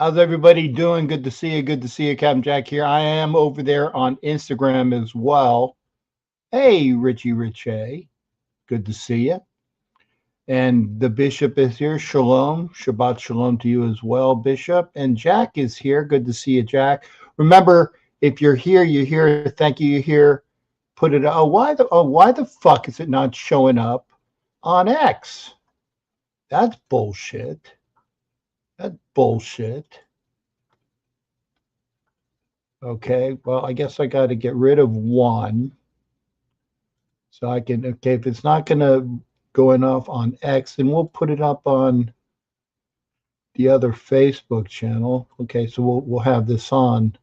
How's everybody doing? Good to see you. Good to see you, Captain Jack here. I am over there on Instagram as well. Hey, Richie Richie. Good to see you. And the bishop is here. Shalom. Shabbat shalom to you as well, Bishop. And Jack is here. Good to see you, Jack. Remember, if you're here, you're here. Thank you, you're here. Put it. Why the fuck is it not showing up on X? That's bullshit. That's bullshit. Okay, well, I guess I got to get rid of one. So I can, okay, if it's not going to go enough on X, then we'll put it up on the other Facebook channel. Okay, so we'll have this on.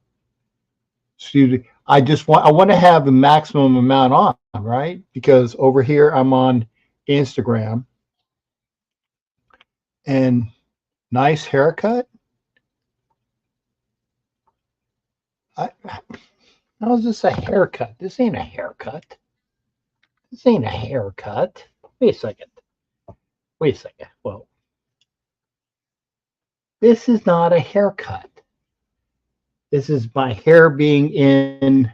I want to have the maximum amount on, right? Because over here I'm on Instagram. And nice haircut. How is this a haircut? This ain't a haircut. This ain't a haircut. Wait a second. Wait a second. Well, this is not a haircut. This is my hair being in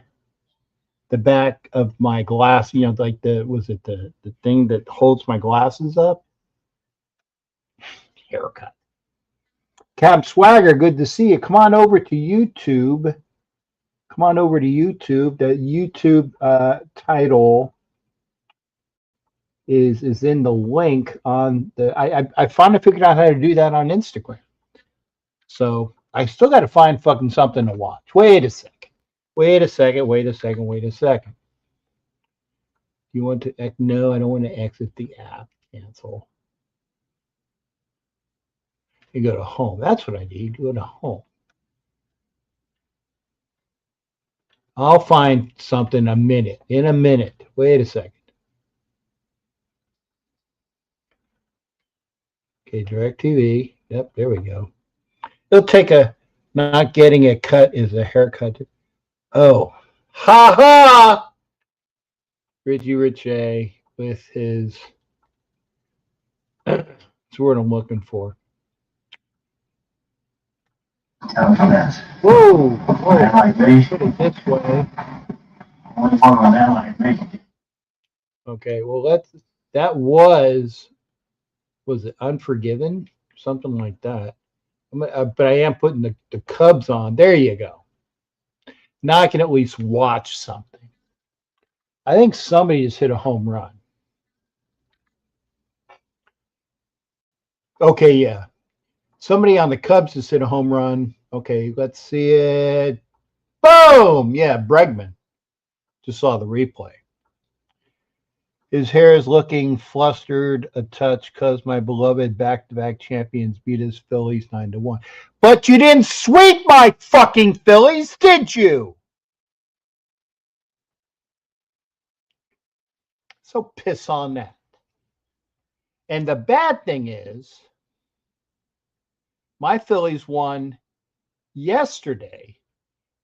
the back of my glass. You know, like the thing that holds my glasses up? Haircut. Cap Swagger, good to see you. Come on over to YouTube. Come on over to YouTube. The YouTube title is in the link on the. I finally figured out how to do that on Instagram. So I still got to find fucking something to watch. Wait a second. Wait a second. Wait a second. Wait a second. You want to? No, I don't want to exit the app. Cancel. You go to home. That's what I need. Go to home. I'll find something in a minute. Wait a second. Okay, DirecTV. Yep, there we go. It'll take not getting a cut is a haircut. Oh, ha ha! Richie Richie with his. That's the word I'm looking for. Whoa! Whoa! Put it this way. Okay, well that was it Unforgiven? Something like that. But I am putting the Cubs on. There you go. Now I can at least watch something. I think somebody just hit a home run. Okay, yeah. Somebody on the Cubs just hit a home run. Okay, let's see it. Boom! Yeah, Bregman. Just saw the replay. His hair is looking flustered a touch because my beloved back-to-back champions beat his Phillies 9-1. But you didn't sweep my fucking Phillies, did you? So piss on that. And the bad thing is, my Phillies won yesterday,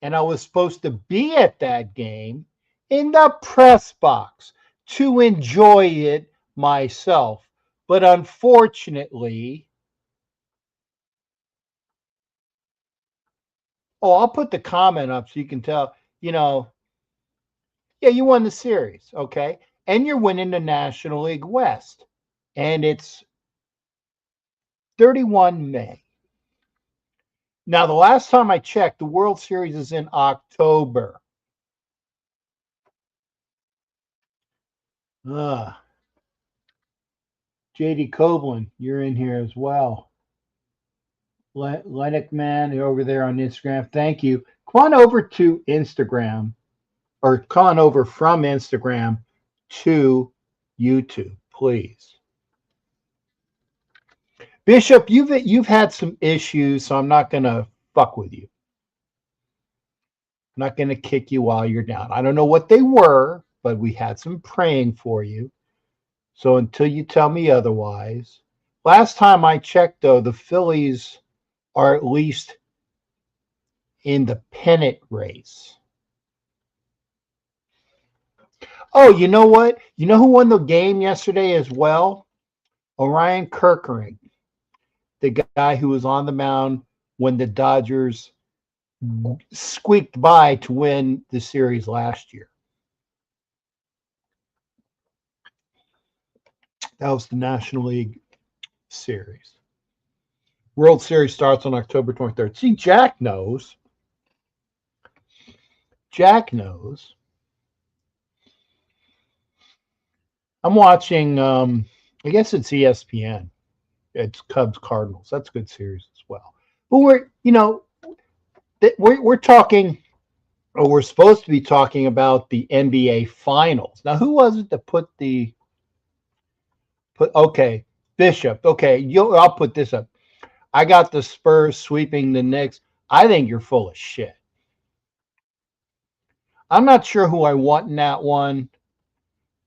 and I was supposed to be at that game in the press box to enjoy it myself. But unfortunately, I'll put the comment up so you can tell, yeah, you won the series, okay? And you're winning the National League West. And it's 31 May. Now, the last time I checked, the World Series is in October. JD Coblin, you're in here as well. Lennox Man, you're over there on Instagram. Thank you. Come on over to Instagram, or come on over from Instagram to YouTube, please. Bishop, you've had some issues, so I'm not going to fuck with you. I'm not going to kick you while you're down. I don't know what they were, but we had some praying for you. So until you tell me otherwise. Last time I checked, though, the Phillies are at least in the pennant race. Oh, you know what? You know who won the game yesterday as well? Orion Kerkering, the guy who was on the mound when the Dodgers squeaked by to win the series last year. That was the National League Series. World Series starts on October 23rd. See, Jack knows. Jack knows. I'm watching, I guess it's ESPN. It's Cubs Cardinals. That's a good series as well. But we're talking, or we're supposed to be talking about the NBA Finals. Now, who was it that okay, Bishop. Okay, I'll put this up. I got the Spurs sweeping the Knicks. I think you're full of shit. I'm not sure who I want in that one,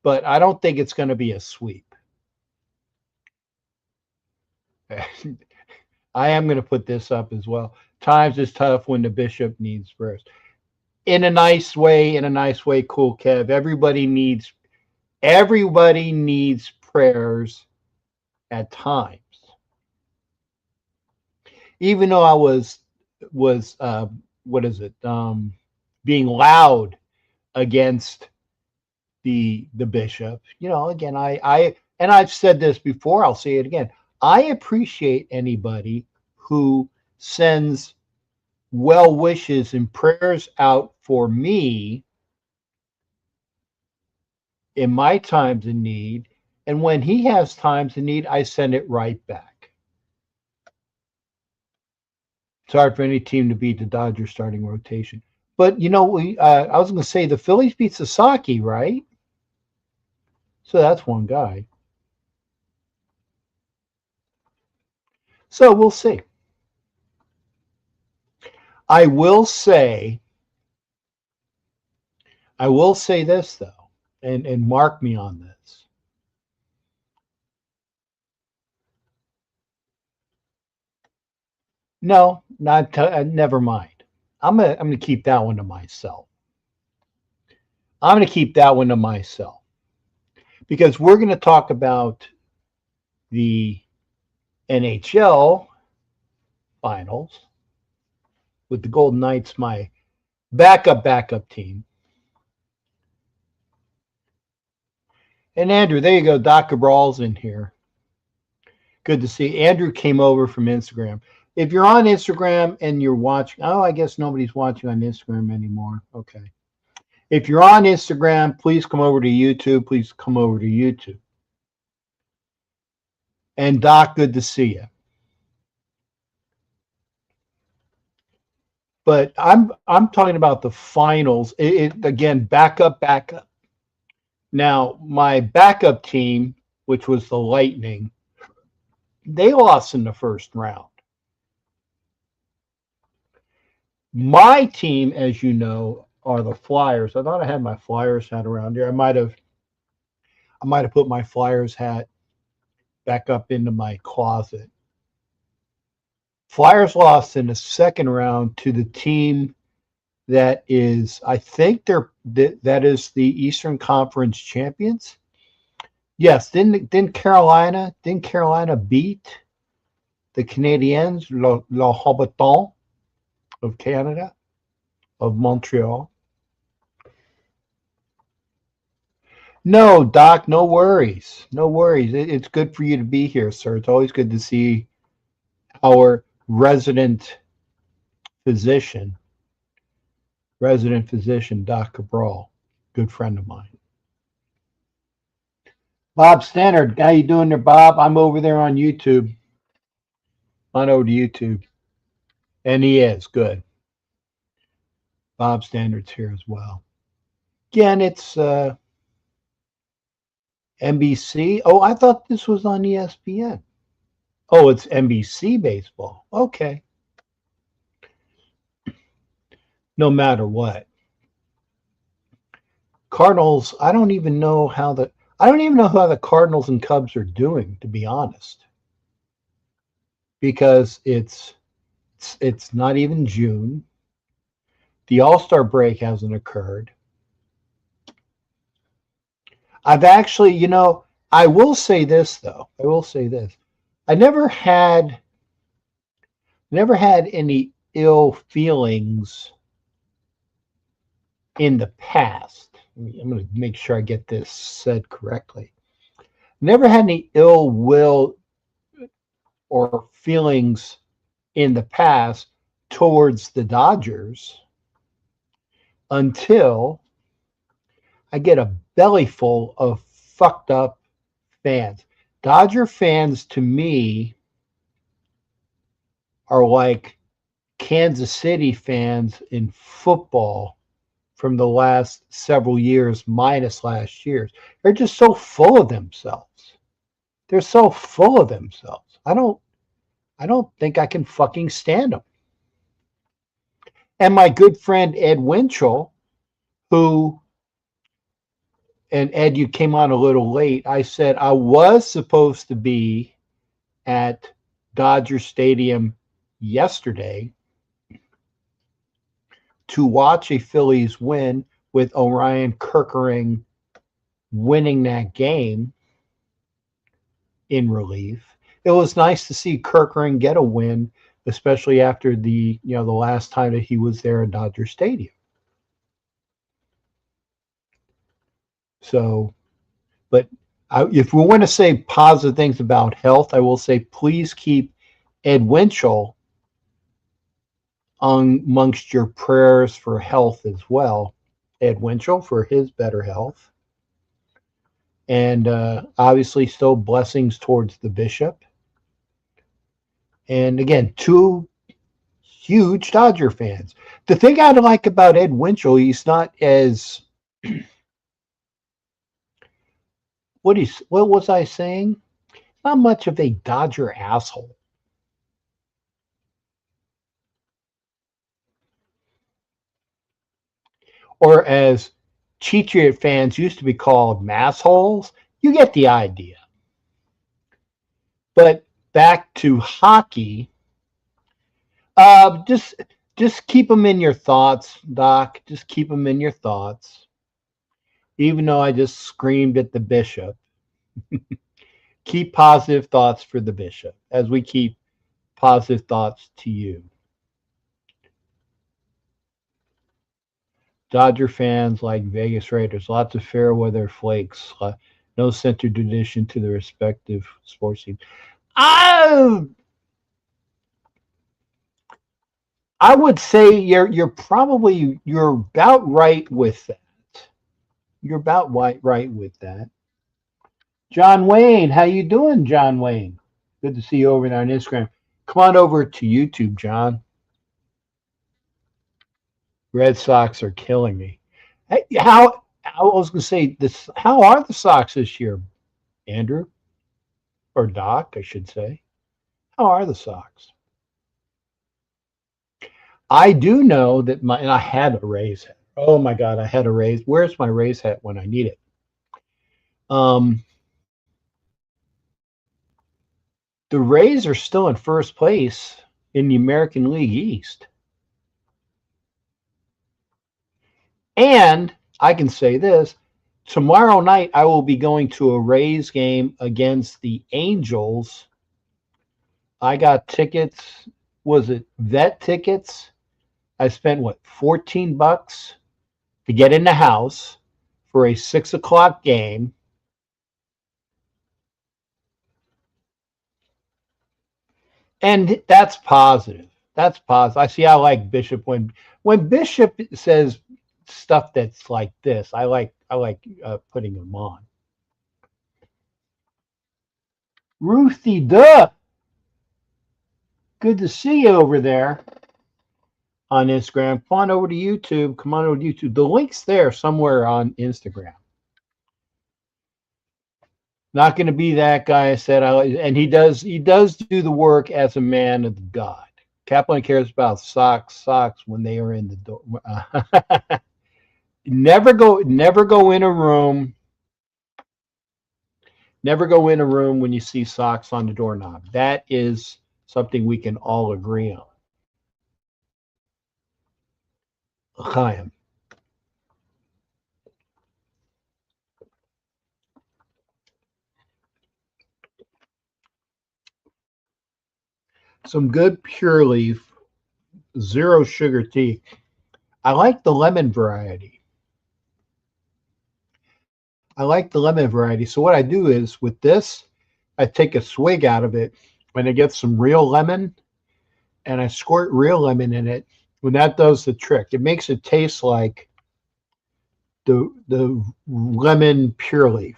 but I don't think it's going to be a sweep. I am going to put this up as well. Times is tough when the Bishop needs Spurs. In a nice way, cool, Kev. Everybody needs prayers at times. Even though I was being loud against the Bishop. Again, and I've said this before, I'll say it again. I appreciate anybody who sends well wishes and prayers out for me in my times of need. And when he has times of need, I send it right back. It's hard for any team to beat the Dodgers starting rotation. But, I was going to say the Phillies beat Sasaki, right? So that's one guy. So we'll see. I will say this, though, and mark me on this. No, never mind. I'm gonna keep that one to myself. Because we're going to talk about the NHL finals with the Golden Knights, my backup team. And Andrew, there you go. Doc Cabral's in here. Good to see. Andrew came over from Instagram. If you're on Instagram and you're watching, I guess nobody's watching on Instagram anymore. Okay. If you're on Instagram, please come over to YouTube. And Doc, good to see you. But I'm talking about the finals. Again, backup. Now, my backup team, which was the Lightning, they lost in the first round. My team, as you know, are the Flyers. I thought I had my Flyers hat around here. I might have put my Flyers hat back up into my closet. Flyers lost in the second round to the team that is, I think that is the Eastern Conference champions. Yes, didn't Carolina beat the Canadiens, Le Habitants of Canada, of Montreal? No, Doc, no worries. It's good for you to be here, sir. It's always good to see our resident physician, Doc Cabral, good friend of mine. Bob Stannard, how you doing there, Bob? I'm over there on YouTube. On over to YouTube. And he is good. Bob Stannard's here as well. Again, it's NBC. Oh, I thought this was on ESPN. Oh, it's NBC baseball. Okay. No matter what. Cardinals, I don't even know how the Cardinals and Cubs are doing, to be honest. Because it's not even June. The All-Star break hasn't occurred. I've actually, I will say this, though. I never had never had any ill feelings in the past. I'm going to make sure I get this said correctly. Never had any ill will or feelings in the past towards the Dodgers until I get a belly full of fucked up fans. Dodger fans to me are like Kansas City fans in football from the last several years, minus last year's. They're just so full of themselves. They're so full of themselves. I don't think I can fucking stand them. And my good friend Ed Winchell, who, and Ed, you came on a little late. I said I was supposed to be at Dodger Stadium yesterday to watch a Phillies win with Orion Kerkering winning that game in relief. It was nice to see Kerkering get a win, especially after the last time that he was there at Dodger Stadium. So, but if we want to say positive things about health, I will say please keep Ed Winchell amongst your prayers for health as well. Ed Winchell for his better health. And obviously still blessings towards the bishop. And again, two huge Dodger fans. The thing I like about Ed Winchell, he's not as what was I saying? Not much of a Dodger asshole. Or as Cheatriot fans used to be called, massholes. You get the idea. But back to hockey. Just keep them in your thoughts, Doc. Just keep them in your thoughts. Even though I just screamed at the bishop, keep positive thoughts for the bishop as we keep positive thoughts to you. Dodger fans like Vegas Raiders, lots of fair weather flakes, no center tradition to the respective sports teams. I would say you're about right with that. You're about right with that. John Wayne, how you doing, John Wayne? Good to see you over there on Instagram. Come on over to YouTube, John. Red Sox are killing me. Hey, how I was going to say this? How are the Sox this year, Andrew or Doc? I should say. How are the Sox? I do know that and I had a Rays hat. Oh my God, I had a Rays. Where's my Rays hat when I need it? The Rays are still in first place in the American League East. And I can say this, tomorrow night I will be going to a Rays game against the Angels. I got tickets. Was it vet tickets? I spent what, $14 to get in the house for a 6 o'clock game. And that's positive. That's positive. I see. I like Bishop when Bishop says stuff that's like this. I like putting him on. Ruthie Duh. Good to see you over there on Instagram. Come on over to YouTube. Come on over to YouTube. The link's there somewhere on Instagram. Not going to be that guy. I said, and he does do the work as a man of God. Kaplan cares about socks when they are in the door. Never go in a room. Never go in a room when you see socks on the doorknob. That is something we can all agree on. Chaim. some good Pure Leaf zero sugar tea. I like the lemon variety. I like the lemon variety. So what I do is with this, I take a swig out of it and I get some real lemon and I squirt real lemon in it. When that does the trick, it makes it taste like the lemon Pure Leaf.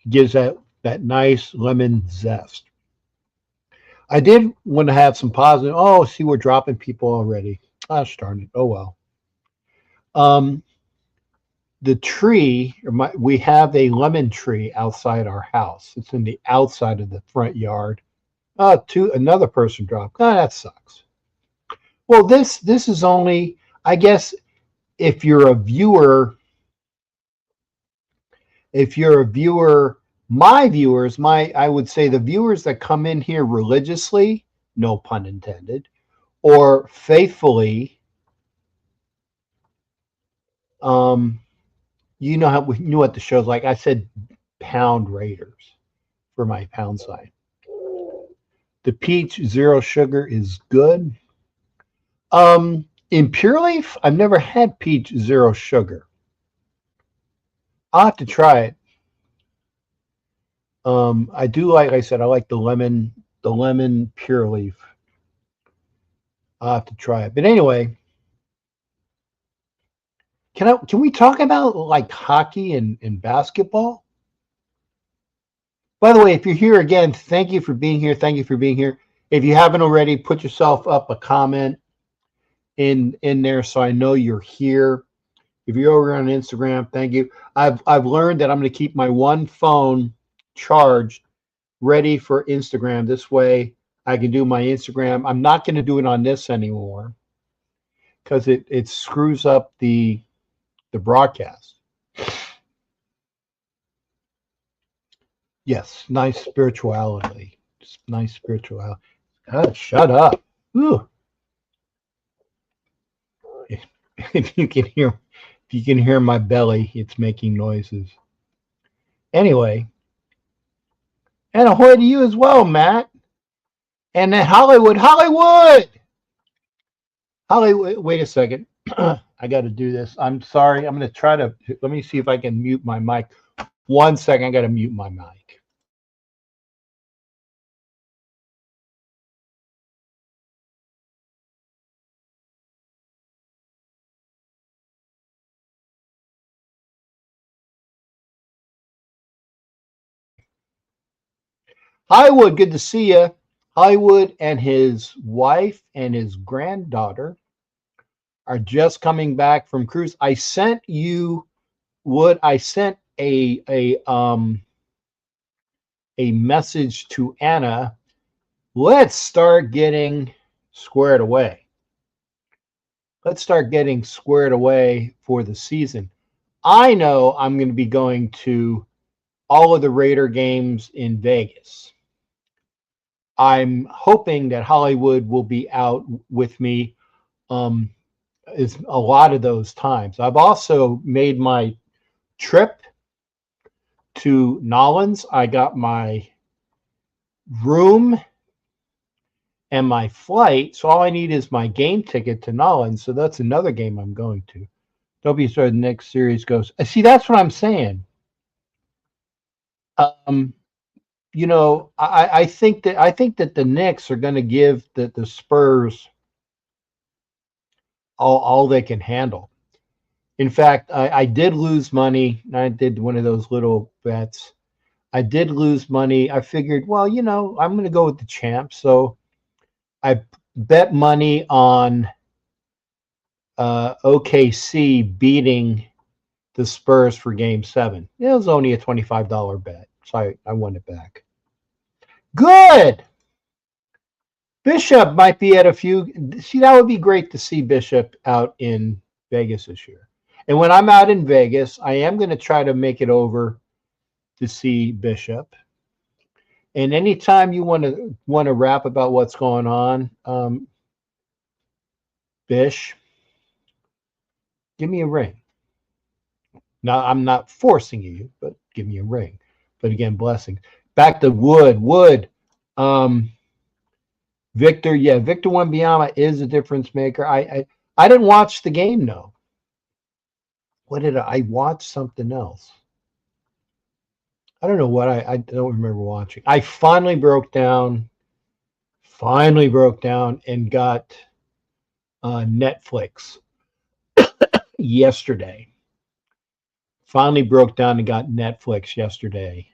It gives that nice lemon zest. I did want to have some positive. Oh, see, we're dropping people already. Gosh darn it. Oh well. Um, the tree, we have a lemon tree outside our house. It's in the outside of the front yard. Another person dropped. Oh, that sucks. Well, this is only, I guess, if you're a viewer, if you're a viewer, my viewers, I would say the viewers that come in here religiously, no pun intended, or faithfully, you know how we knew what the show's like. I said pound raiders for my pound sign. The peach zero sugar is good. In Pure Leaf, I've never had peach zero sugar. I'll have to try it. I do like I said, I like the lemon Pure Leaf. I'll have to try it. But anyway, can we talk about like hockey and basketball? By the way, if you're here again, thank you for being here. Thank you for being here. If you haven't already, put yourself up a comment in there so I know you're here. If you're over on Instagram, thank you. I've learned that I'm going to keep my one phone charged, ready for Instagram. This way I can do my Instagram. I'm not going to do it on this anymore because it screws up the broadcast. Yes, nice spirituality. Just nice spirituality. God, shut up. Ooh. If you can hear my belly, it's making noises. Anyway, and ahoy to you as well, Matt. And then Hollywood. Wait a second. I got to do this. I'm sorry. I'm going to try to, let me see if I can mute my mic. 1 second. I got to mute my mic. Hollywood, good to see you. Hollywood and his wife and his granddaughter are just coming back from cruise. I sent you I sent a message to Anna. Let's start getting squared away. Let's start getting squared away for the season. I know I'm going to be going to all of the Raider games in Vegas. I'm hoping that Hollywood will be out with me is a lot of those times. I've also made my trip to Nolans. I got my room and my flight. So all I need is my game ticket to Nolans. So that's another game I'm going to. Don't be sorry the next series goes. See, that's what I'm saying. You know, I think that the Knicks are going to give the Spurs all they can handle. In fact, I did lose money. I did one of those little bets. I did lose money. I figured, well, you know, I'm going to go with the champ. So I bet money on OKC beating the Spurs for Game 7. It was only a $25 bet, so I won it back. Good. Bishop might be at a few. See, that would be great to see Bishop out in Vegas this year. And when I'm out in Vegas, I am going to try to make it over to see Bishop. And anytime you want to rap about what's going on, Bish, give me a ring. Now, I'm not forcing you, but give me a ring. But again, blessings. Back to Wood. Victor, yeah, Victor Wembanyama is a difference maker. I didn't watch the game, no. What did I watched something else? I don't know what I don't remember watching. I finally broke down and got Netflix yesterday. Finally broke down and got Netflix yesterday.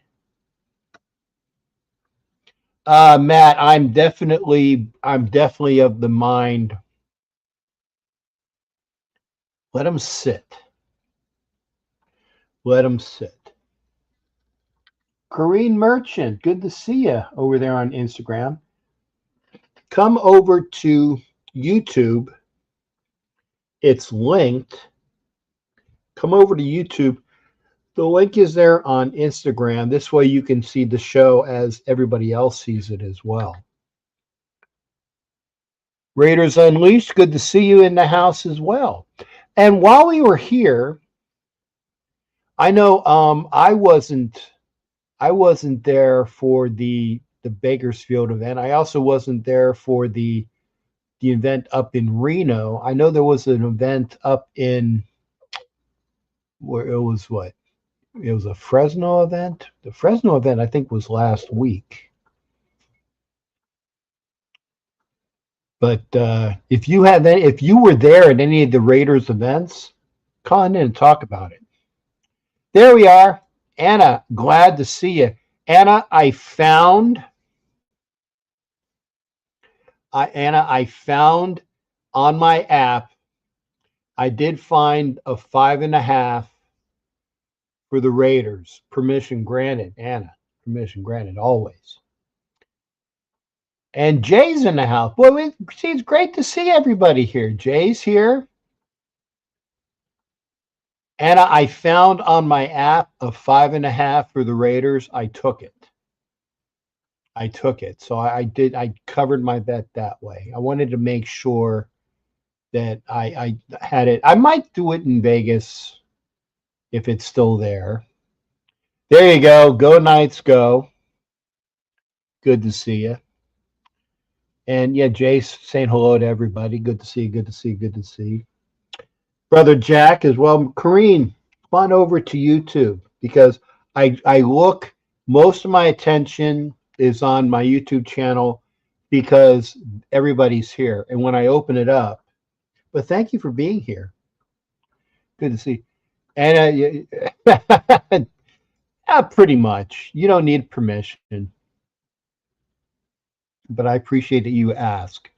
Matt, I'm definitely of the mind. Let them sit. Let them sit. Corrine Merchant, good to see you over there on Instagram. Come over to YouTube. It's linked. Come over to YouTube. The link is there on Instagram. This way you can see the show as everybody else sees it as well. Raiders Unleashed, good to see you in the house as well. And while we were here, I know I wasn't there for the Bakersfield event. I also wasn't there for the event up in Reno. I know there was an event up in where it was what? It was a Fresno event. The Fresno event I think was last week. But if you were there at any of the Raiders events, call in and talk about it. There we are. Anna, glad to see you. Anna, I found on my app, I did find a 5.5 for the Raiders. Permission granted, Anna. Permission granted always. And Jay's in the house. Boy, it's great to see everybody here. Jay's here. Anna, I found on my app a 5.5 for the Raiders. I took it. So I covered my bet that way. I wanted to make sure that I had it. I might do it in Vegas if it's still there. There you go. Go Knights, go. Good to see you. And yeah, Jace saying hello to everybody. Good to see you. Good to see you. Good to see you. Brother Jack as well. Kareem, come on over to YouTube because I look, most of my attention is on my YouTube channel because everybody's here. And when I open it up, but thank you for being here. Good to see. And pretty much. You don't need permission, but I appreciate that you ask.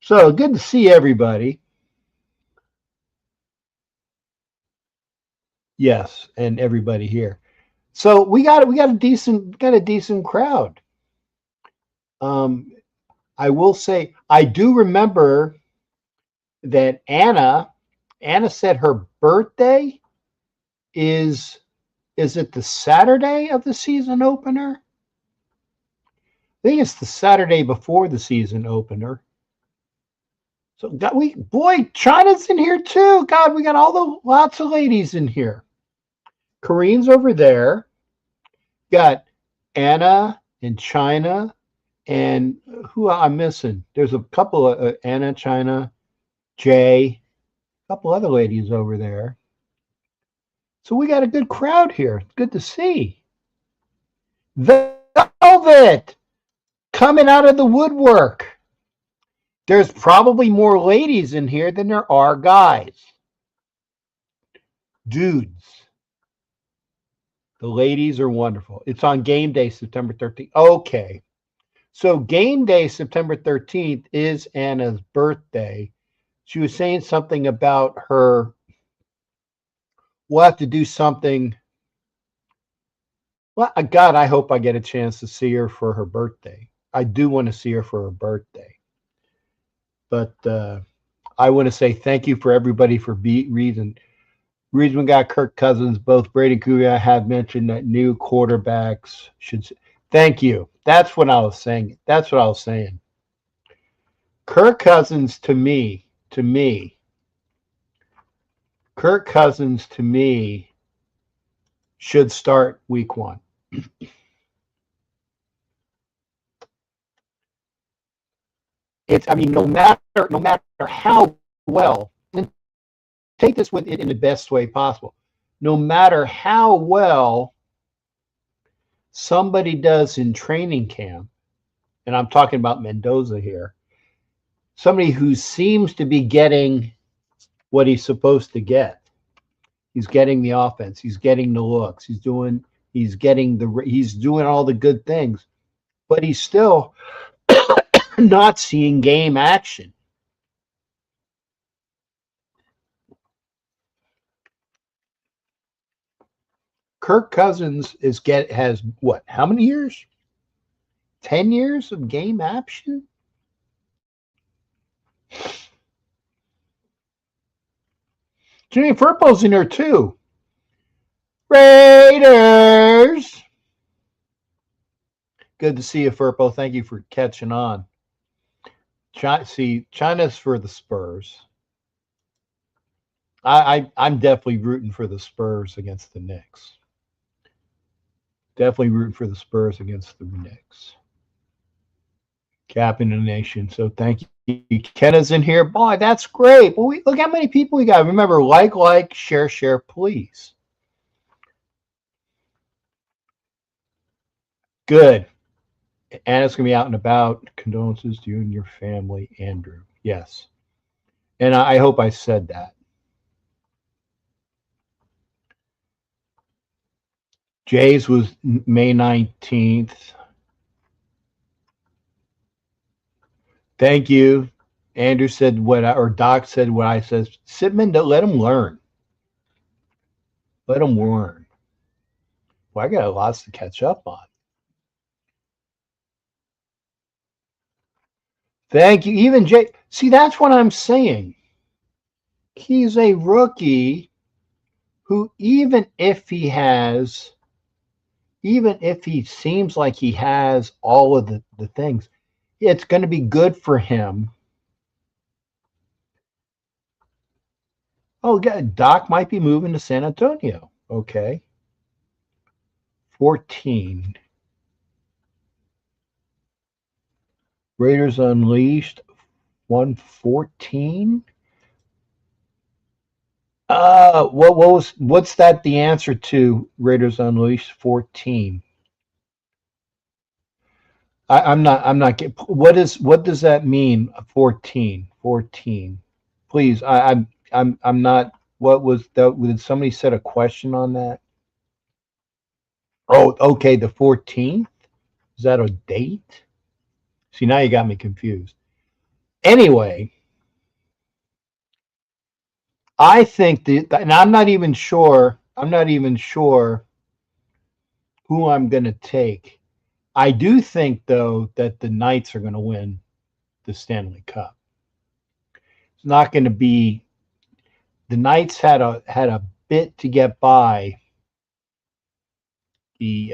So good to see everybody. Yes, and everybody here. So we got a decent crowd. I will say I do remember that Anna said her birthday is it the Saturday of the season opener? I think it's the Saturday before the season opener. So China's in here too. God, we got lots of ladies in here. Korean's over there. Got Anna and China, and who I'm missing? There's a couple of Anna, China, Jay, a couple other ladies over there. So we got a good crowd here. Good to see. Velvet coming out of the woodwork. There's probably more ladies in here than there are guys. Dudes. The ladies are wonderful. It's on game day, September 13th. Okay. So game day, September 13th, is Anna's birthday. She was saying something about her. We'll have to do something. Well, God, I hope I get a chance to see her for her birthday. I do want to see her for her birthday. But I want to say thank you for everybody for reason. We got Kirk Cousins. Both Brady and Kuya have mentioned that new quarterbacks should. Thank you. That's what I was saying. Kirk Cousins to me, Kirk Cousins to me should start week 1. it's, I mean, no matter how well, and take this with it in the best way possible, no matter how well somebody does in training camp, and I'm talking about Mendoza here, somebody who seems to be getting what he's supposed to get. He's getting the offense. He's getting the looks. He's doing all the good things, but he's still not seeing game action. Kirk Cousins has what? How many years? 10 years of game action? Jimmy Firpo's in there too. Raiders. Good to see you, Firpo. Thank you for catching on. China's for the Spurs. I'm definitely rooting for the Spurs against the Knicks. Definitely rooting for the Spurs against the Knicks. Capping the nation. So thank you. Kenna's in here. Boy, that's great. Well, look how many people we got. Remember, like, share, please. Good. Anna's going to be out and about. Condolences to you and your family, Andrew. Yes. And I hope I said that. Jay's was May 19th. Thank you. Andrew said or Doc said what I said. Sitman, let him learn. Let him learn. Well, I got lots to catch up on. Thank you. Even Jay. See, that's what I'm saying. He's a rookie who, even if he seems like he has all of the things, it's going to be good for him. Oh, Doc might be moving to San Antonio. Okay. 14. Raiders Unleashed 114. What's that the answer to Raiders Unleashed 14? I'm not getting what does that mean? 14. Please, I'm not. What was that? Did somebody set a question on that? Oh, okay, the 14th. Is that a date? See, now you got me confused. Anyway, I think and I'm not even sure who I'm going to take. I do think, though, that the Knights are going to win the Stanley Cup. It's not going to be. The Knights had a bit to get by the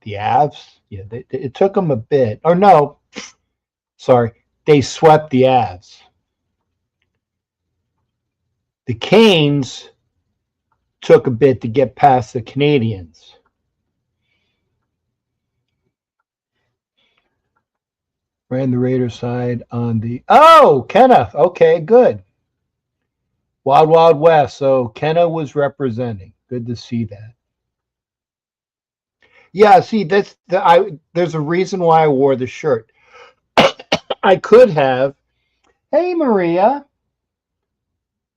Avs. Yeah, it took them a bit. Or no, sorry, they swept the Avs. The Canes took a bit to get past the Canadians. Ran the Raiders side on the. Oh, Kenneth. Okay, good. Wild Wild West. So Kenna was representing. Good to see that. Yeah, see, there's a reason why I wore the shirt. I could have. Hey, Maria.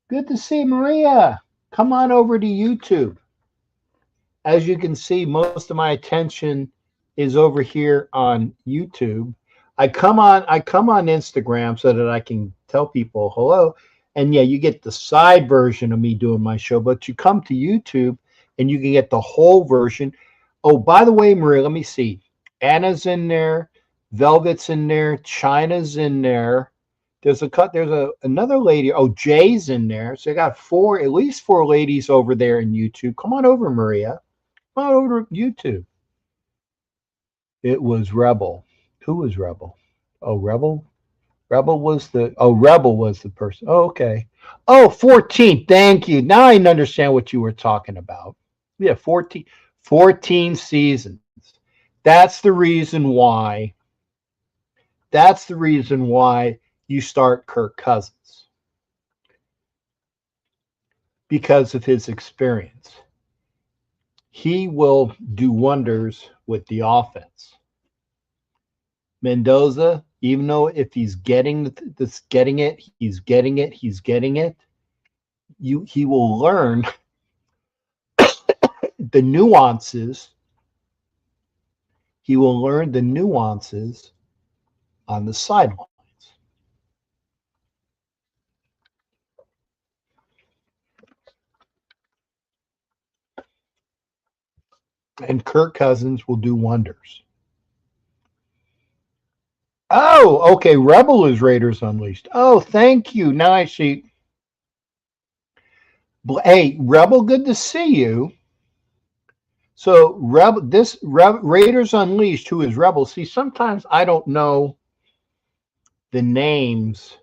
Good to see Maria. Come on over to YouTube. As you can see, most of my attention is over here on YouTube. I come on Instagram so that I can tell people hello. And yeah, you get the side version of me doing my show, but you come to YouTube and you can get the whole version. Oh, by the way, Maria, let me see. Anna's in there, Velvet's in there, China's in there. There's another lady. Oh, Jay's in there. So I got at least four ladies over there in YouTube. Come on over, Maria. Come on over to YouTube. It was Rebel. Who was Rebel? Oh, Rebel? Rebel was the person. Oh, okay. Oh, 14. Thank you. Now I understand what you were talking about. Yeah, 14 seasons. That's the reason why That's the reason why you start Kirk Cousins, because of his experience. He will do wonders with the offense. Mendoza, even though if he's getting this, getting it, he will learn the nuances. He will learn the nuances on the sidelines. And Kirk Cousins will do wonders. Oh, okay. Rebel is Raiders Unleashed. Oh, thank you. Now I see. Hey, Rebel, good to see you. So, Raiders Unleashed, who is Rebel? See, sometimes I don't know the names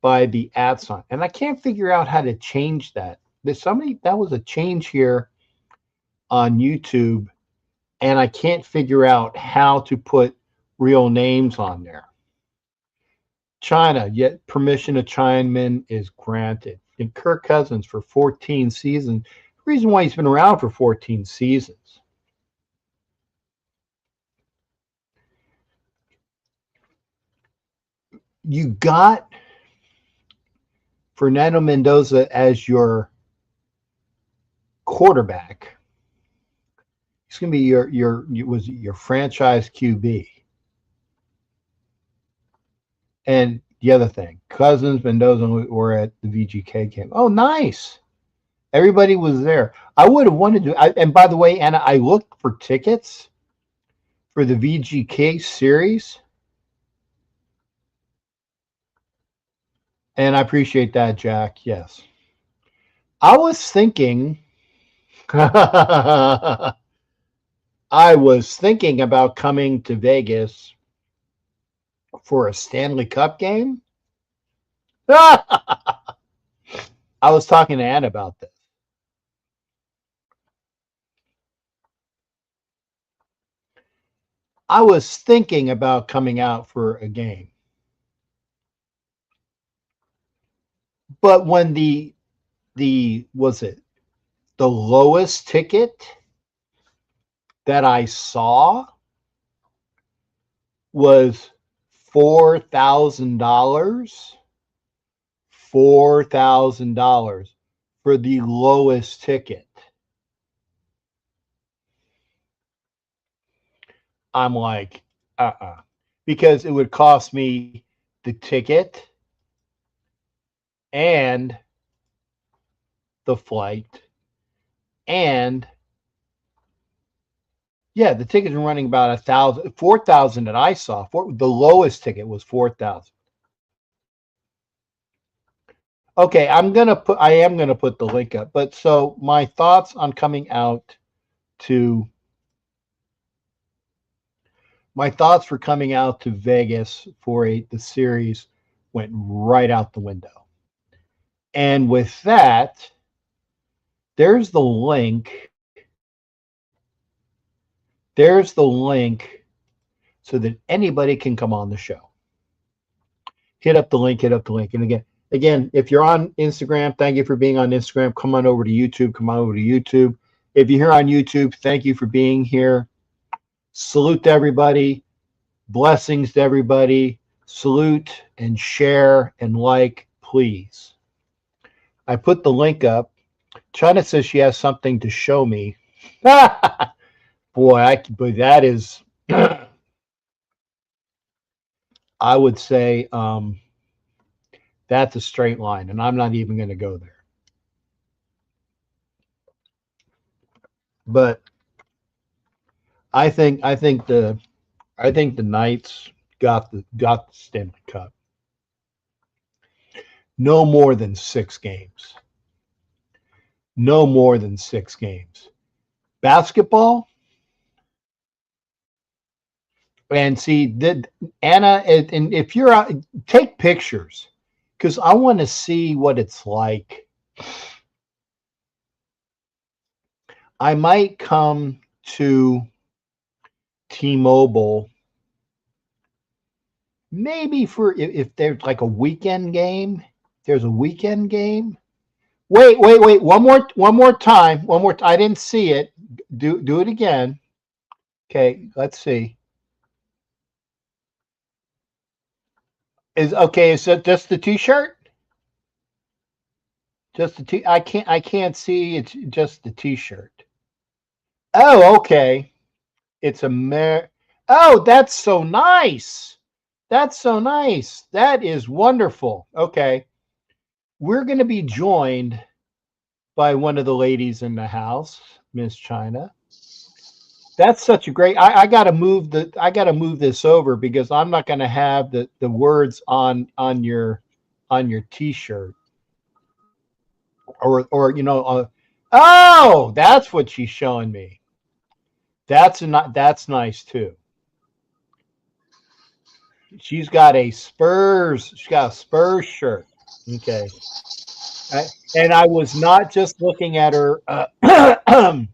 by the @ sign, and I can't figure out how to change that. There's somebody that was a change here on YouTube, and I can't figure out how to put real names on there. China, yet permission to chime in is granted. And Kirk Cousins for 14 seasons. The reason why he's been around for 14 seasons. You got Fernando Mendoza as your quarterback. He's going to be your franchise QB. And the other thing, Cousins, Mendoza were at the VGK game. Oh, nice. Everybody was there. I would have wanted to. And by the way, Anna, I looked for tickets for the VGK series. And I appreciate that, Jack. Yes. I was thinking, I was thinking about coming to Vegas for a Stanley Cup game. I was talking to Ann about this. I was thinking about coming out for a game. But when the was it the lowest ticket that I saw was $4,000. $4,000 for the lowest ticket. I'm like, because it would cost me the ticket and the flight, and yeah, the tickets are running about 1,000, 4,000 that I saw. The lowest ticket was 4,000. Okay, I am gonna put the link up. But so my thoughts on coming out to my thoughts for coming out to Vegas for the series went right out the window. And with that, there's the link. There's the link so that anybody can come on the show. Hit up the link. And again, if you're on Instagram, thank you for being on Instagram. Come on over to YouTube. If you're here on YouTube, thank you for being here. Salute to everybody. Blessings to everybody. Salute and share and like, please. I put the link up. China says she has something to show me. Boy, but that is, I would say, that's a straight line, and I'm not even going to go there. But I think the Knights got the Stanley Cup. No more than 6 games. No more than 6 games. Basketball. And see, Anna, and if you're out, take pictures, because I want to see what it's like. I might come to T-Mobile maybe for if there's like a weekend game. There's a weekend game. Wait. One more time. One more. I didn't see it. Do it again. Okay, let's see. Is okay? Is it just the T-shirt? Just the T. I can't see. It's just the T-shirt. Oh, okay. It's a mer. Oh, that's so nice. That's so nice. That is wonderful. Okay, we're going to be joined by one of the ladies in the house, Miss China. That's such a great. I got to move the. I got to move this over because I'm not going to have the words on your T-shirt or oh, that's what she's showing me. That's nice too. She's got a Spurs. She's got a Spurs shirt. Okay, and I was not just looking at her accoutrement.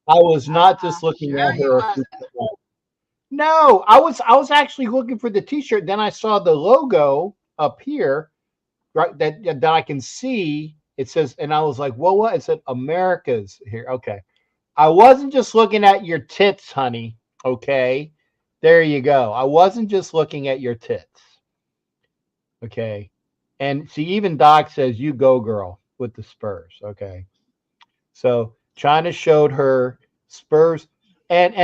I was not just looking Sure at you her wasn't. accoutrement. No, I was actually looking for the T-shirt. Then I saw the logo up here, right? That I can see. It says, and I was like, "Well, what?" It said America's here. Okay, I wasn't just looking at your tits, honey. Okay, there you go. I wasn't just looking at your tits. Okay, and see, even Doc says, "You go, girl," with the Spurs. Okay, so China showed her Spurs, and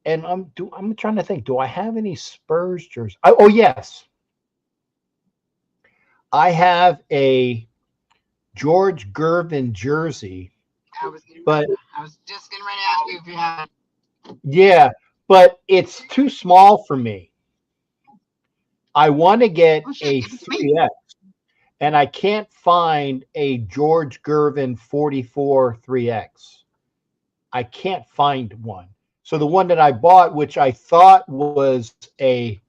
I'm trying to think. Do I have any Spurs jerseys? Oh yes, I have a George Gervin jersey, I was but I was just getting ready to ask you if you had it. yeah, but it's too small for me. I want to get Well, shit, a give it to me. 3X, and I can't find a George Gervin 44 3X. I can't find one. So the one that I bought, which I thought was a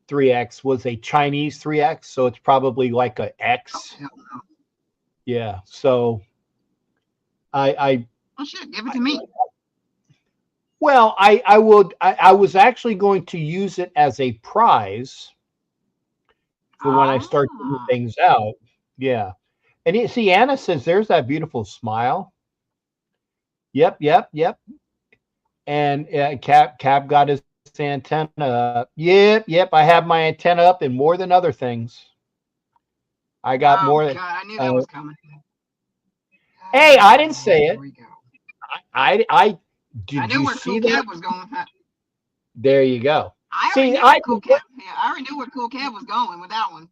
3X, was a Chinese 3X. So it's probably like a Oh, X. hell no. Yeah. So I Well, shit, give it to me. well, I was actually going to use it as a prize for when I start giving Ah, things out. Yeah. And you see, Anna says, there's that beautiful smile. Yep. And Cap got his antenna up. Yep. I have my antenna up and more than other things. I got oh more than. God, I knew that Uh, was coming. hey, I didn't Oh, say here it. we go. I I did knew you where Cool see that? Kev was going. There you go. I already See, knew where Cool Kev. Yeah, I already knew where Cool Kev was going with that one.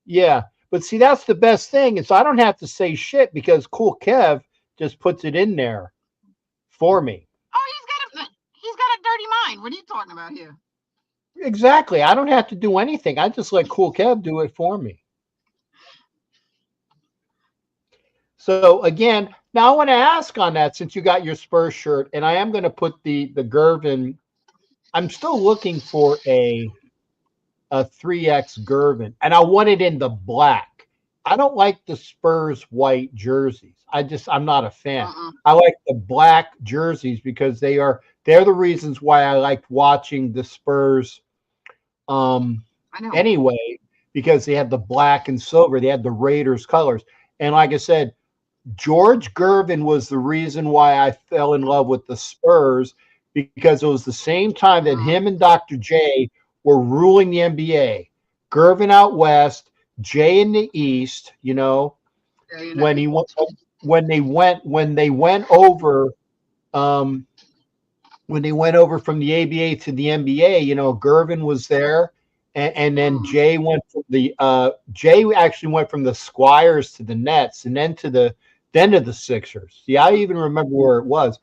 yeah, but see, that's the best thing is I don't have to say shit because Cool Kev just puts it in there for me. Oh, he's got a dirty mind. What are you talking about here? Exactly. I don't have to do anything. I just let Cool Kev do it for me. So again, now I want to ask on that since you got your Spurs shirt, and I am going to put the Gervin. I'm still looking for a 3X Gervin, and I want it in the black. I don't like the Spurs white jerseys. I'm not a fan. Uh-uh. I like the black jerseys because they're the reasons why I liked watching the Spurs um I know. anyway, because they had the black and silver, they had the Raiders colors. And like I said, George Gervin was the reason why I fell in love with the Spurs because it was the same time that Mm-hmm. him and Dr. J were ruling the NBA. Gervin out west, Jay in the east. Yeah, you know. When he went, when they went over, um, when they went over from the ABA to the NBA. Gervin was there, and then Mm-hmm. Jay actually went from the Squires to the Nets, and then to the Sixers. See, I even remember where it was.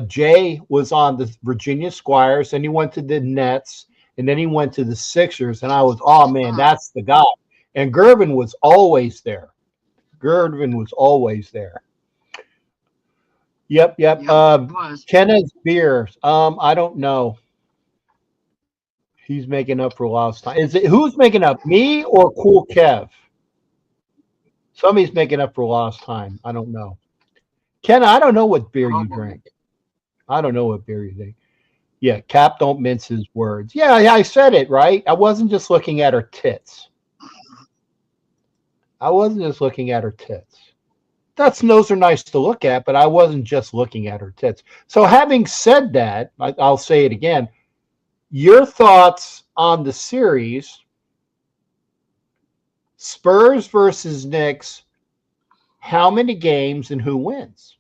Jay was on the Virginia Squires, and he went to the Nets, and then he went to the Sixers, and I was, oh man, Uh-huh. that's the guy. And Gervin was always there. Gervin was always there. Yep. Yep, he was. Kenneth Beers. I don't know. He's making up for lost time. Is it who's making up? Me or Cool Kev? Somebody's making up for lost time. I don't know. Ken, I don't know what beer Oh you boy. drink. I don't know what beer you drink. Yeah, Cap don't mince his words. Yeah, I said it right. I wasn't just looking at her tits. I wasn't just looking at her tits. That's those are nice to look at, but I wasn't just looking at her tits. So having said that, I'll say it again. Your thoughts on the series, Spurs versus Knicks, how many games and who wins?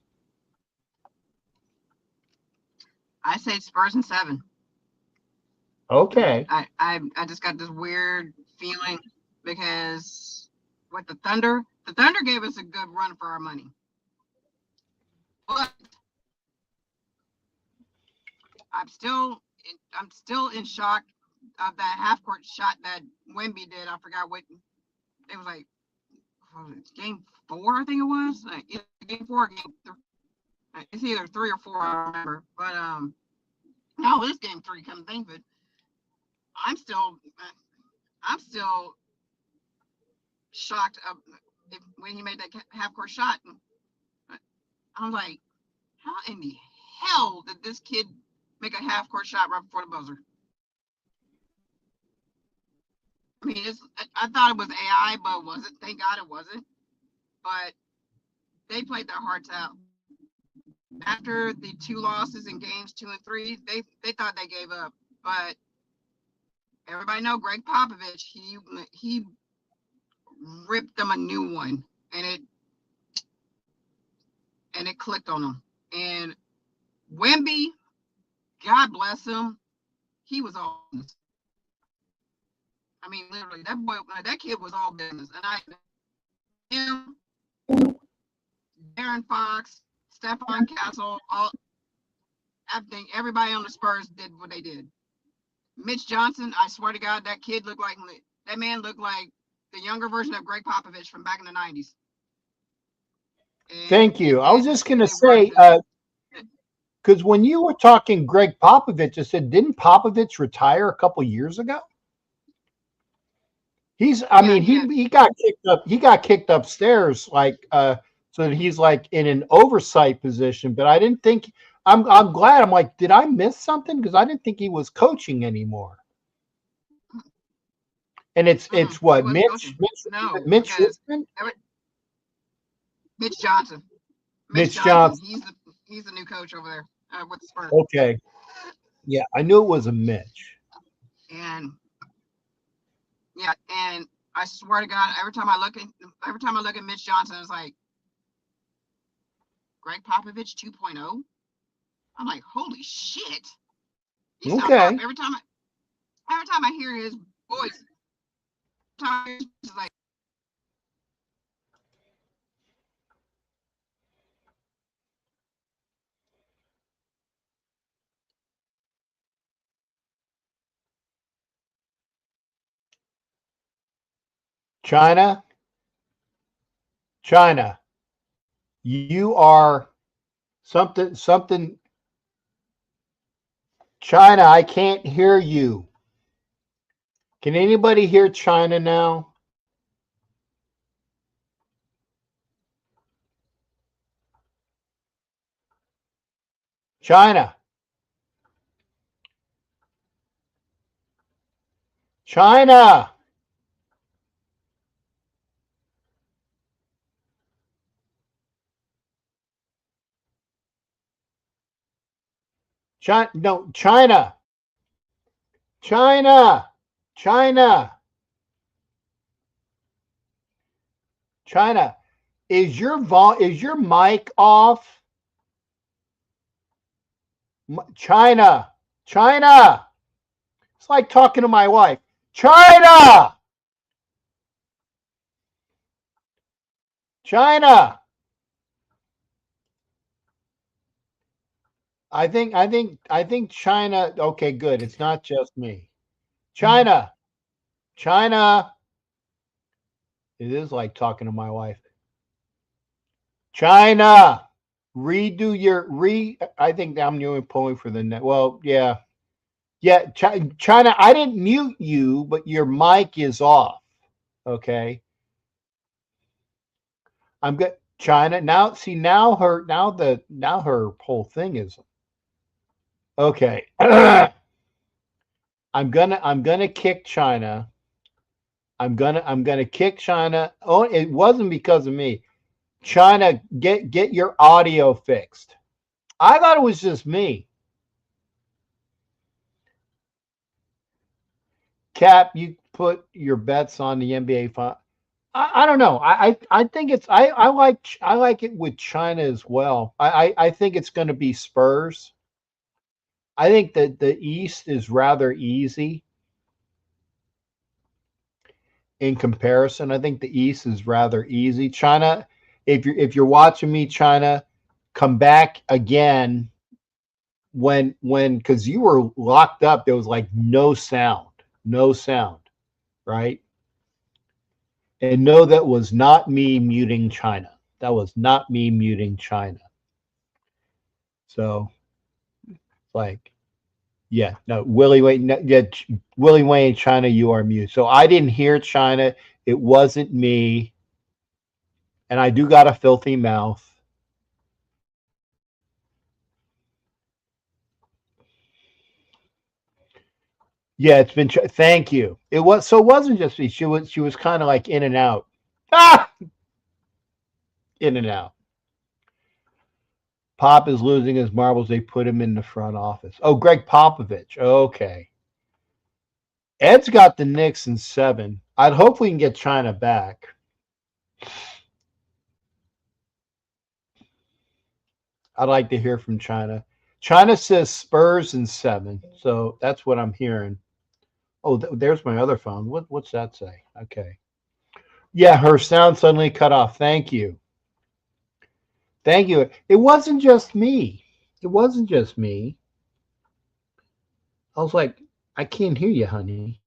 I say Spurs in 7. Okay. I just got this weird feeling because with the Thunder gave us a good run for our money. But I'm still in shock of that half court shot that Wemby did. I forgot what it was like. Game 4, I think it was. Like, game 4, game 3. It's either 3 or 4. I don't remember. But no, this game 3. Come think of it, I'm still shocked when he made that half court shot. I'm like, how in the hell did this kid make a half court shot right before the buzzer? I mean, I thought it was AI, but it wasn't. Thank God it wasn't. But they played their hearts out. After the 2 losses in games 2 and 3, they thought they gave up. But everybody know Greg Popovich, he ripped them a new one, and it clicked on them. And Wemby, God bless him, he was all business. I mean, literally, that kid was all business. And him, Darren Fox, Stephon Castle, I think everybody on the Spurs did what they did. Mitch Johnson, I swear to God, that man looked like the younger version of Greg Popovich from back in the 90s. Thank you. I was just going to say, because when you were talking Greg Popovich, I said, didn't Popovich retire a couple years ago? He got kicked up. He got kicked upstairs, so that he's like in an oversight position. But I didn't think. I'm glad. I'm like, did I miss something? Because I didn't think he was coaching anymore. And it's what Mitch Richmond? Mitch Johnson. Mitch Johnson. He's the new coach over there with the Spurs. Okay. Yeah, I knew it was a Mitch. And I swear to God, every time I look at Mitch Johnson, it's like Greg Popovich 2.0. I'm like, holy shit! He sounds like every time I hear his voice, it's like. China, you are something. China, I can't hear you. Can anybody hear China now? China. China. China. No, China. China. China. China. Is your mic off? China. China. It's like talking to my wife. China. China. I think China. Okay, good. It's not just me. China. China. It is like talking to my wife. China. I think I'm doing pulling for the net. Well, yeah. Yeah, China, I didn't mute you, but your mic is off. Okay. I'm good. China. Now her whole thing is Okay. I'm gonna kick China. I'm gonna kick China. Oh, it wasn't because of me. China, get your audio fixed. I thought it was just me. Cap, you put your bets on the NBA final. I don't know. I think it's I like it with China as well. I think it's going to be Spurs. I think that the East is rather easy in comparison. I think the East is rather easy. China, if you're watching me, China, come back again when because you were locked up. There was like no sound, right? And no, that was not me muting China. That was not me muting China. So, like, yeah, no, Willie Wayne, no, yeah, Willie Wayne, China, you are mute. So I didn't hear China. It wasn't me, and I do got a filthy mouth. Yeah, it's been. Thank you. It was so. It wasn't just me. She was kind of like in and out. Ah, in and out. Pop is losing his marbles. They put him in the front office. Oh, Greg Popovich. Okay. Ed's got the Knicks in 7. I'd hope we can get China back. I'd like to hear from China. China says Spurs in 7, so that's what I'm hearing. Oh, there's my other phone. What's that say? Okay. Yeah, her sound suddenly cut off. Thank you. Thank you. It wasn't just me. It wasn't just me. I was like, I can't hear you, honey.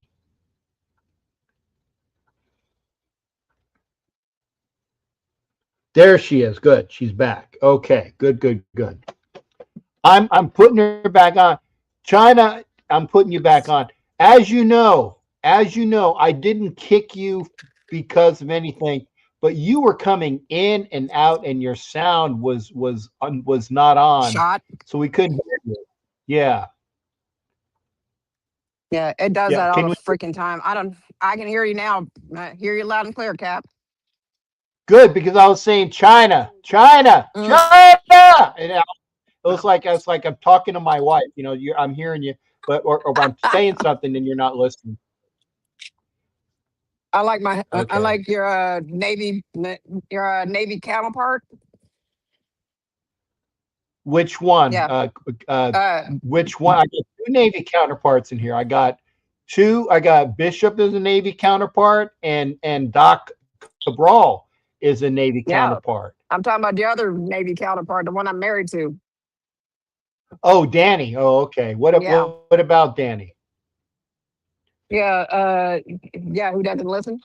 There she is. Good. She's back. Okay. Good. I'm putting her back on. China, I'm putting you back on. As you know, I didn't kick you because of anything, but you were coming in and out, and your sound was not on, Shot. so we couldn't hear you. Yeah, Yeah, it does yeah. that all Can the we? freaking time. I can hear you now. I hear you loud and clear, Cap. Good, because I was saying China, China, Mm. China, and it was like I'm talking to my wife. You know, I'm hearing you, but or I'm saying something and you're not listening. I like I Okay. like your Navy counterpart. Which one? Yeah. Which one? I got 2 Navy counterparts in here. I got Bishop is a Navy counterpart, and Doc Cabral is a Navy Yeah. counterpart. I'm talking about the other Navy counterpart, the one I'm married to. Oh, Danny. Oh, okay. What Yeah. what about Danny? Yeah. Yeah. Who doesn't listen?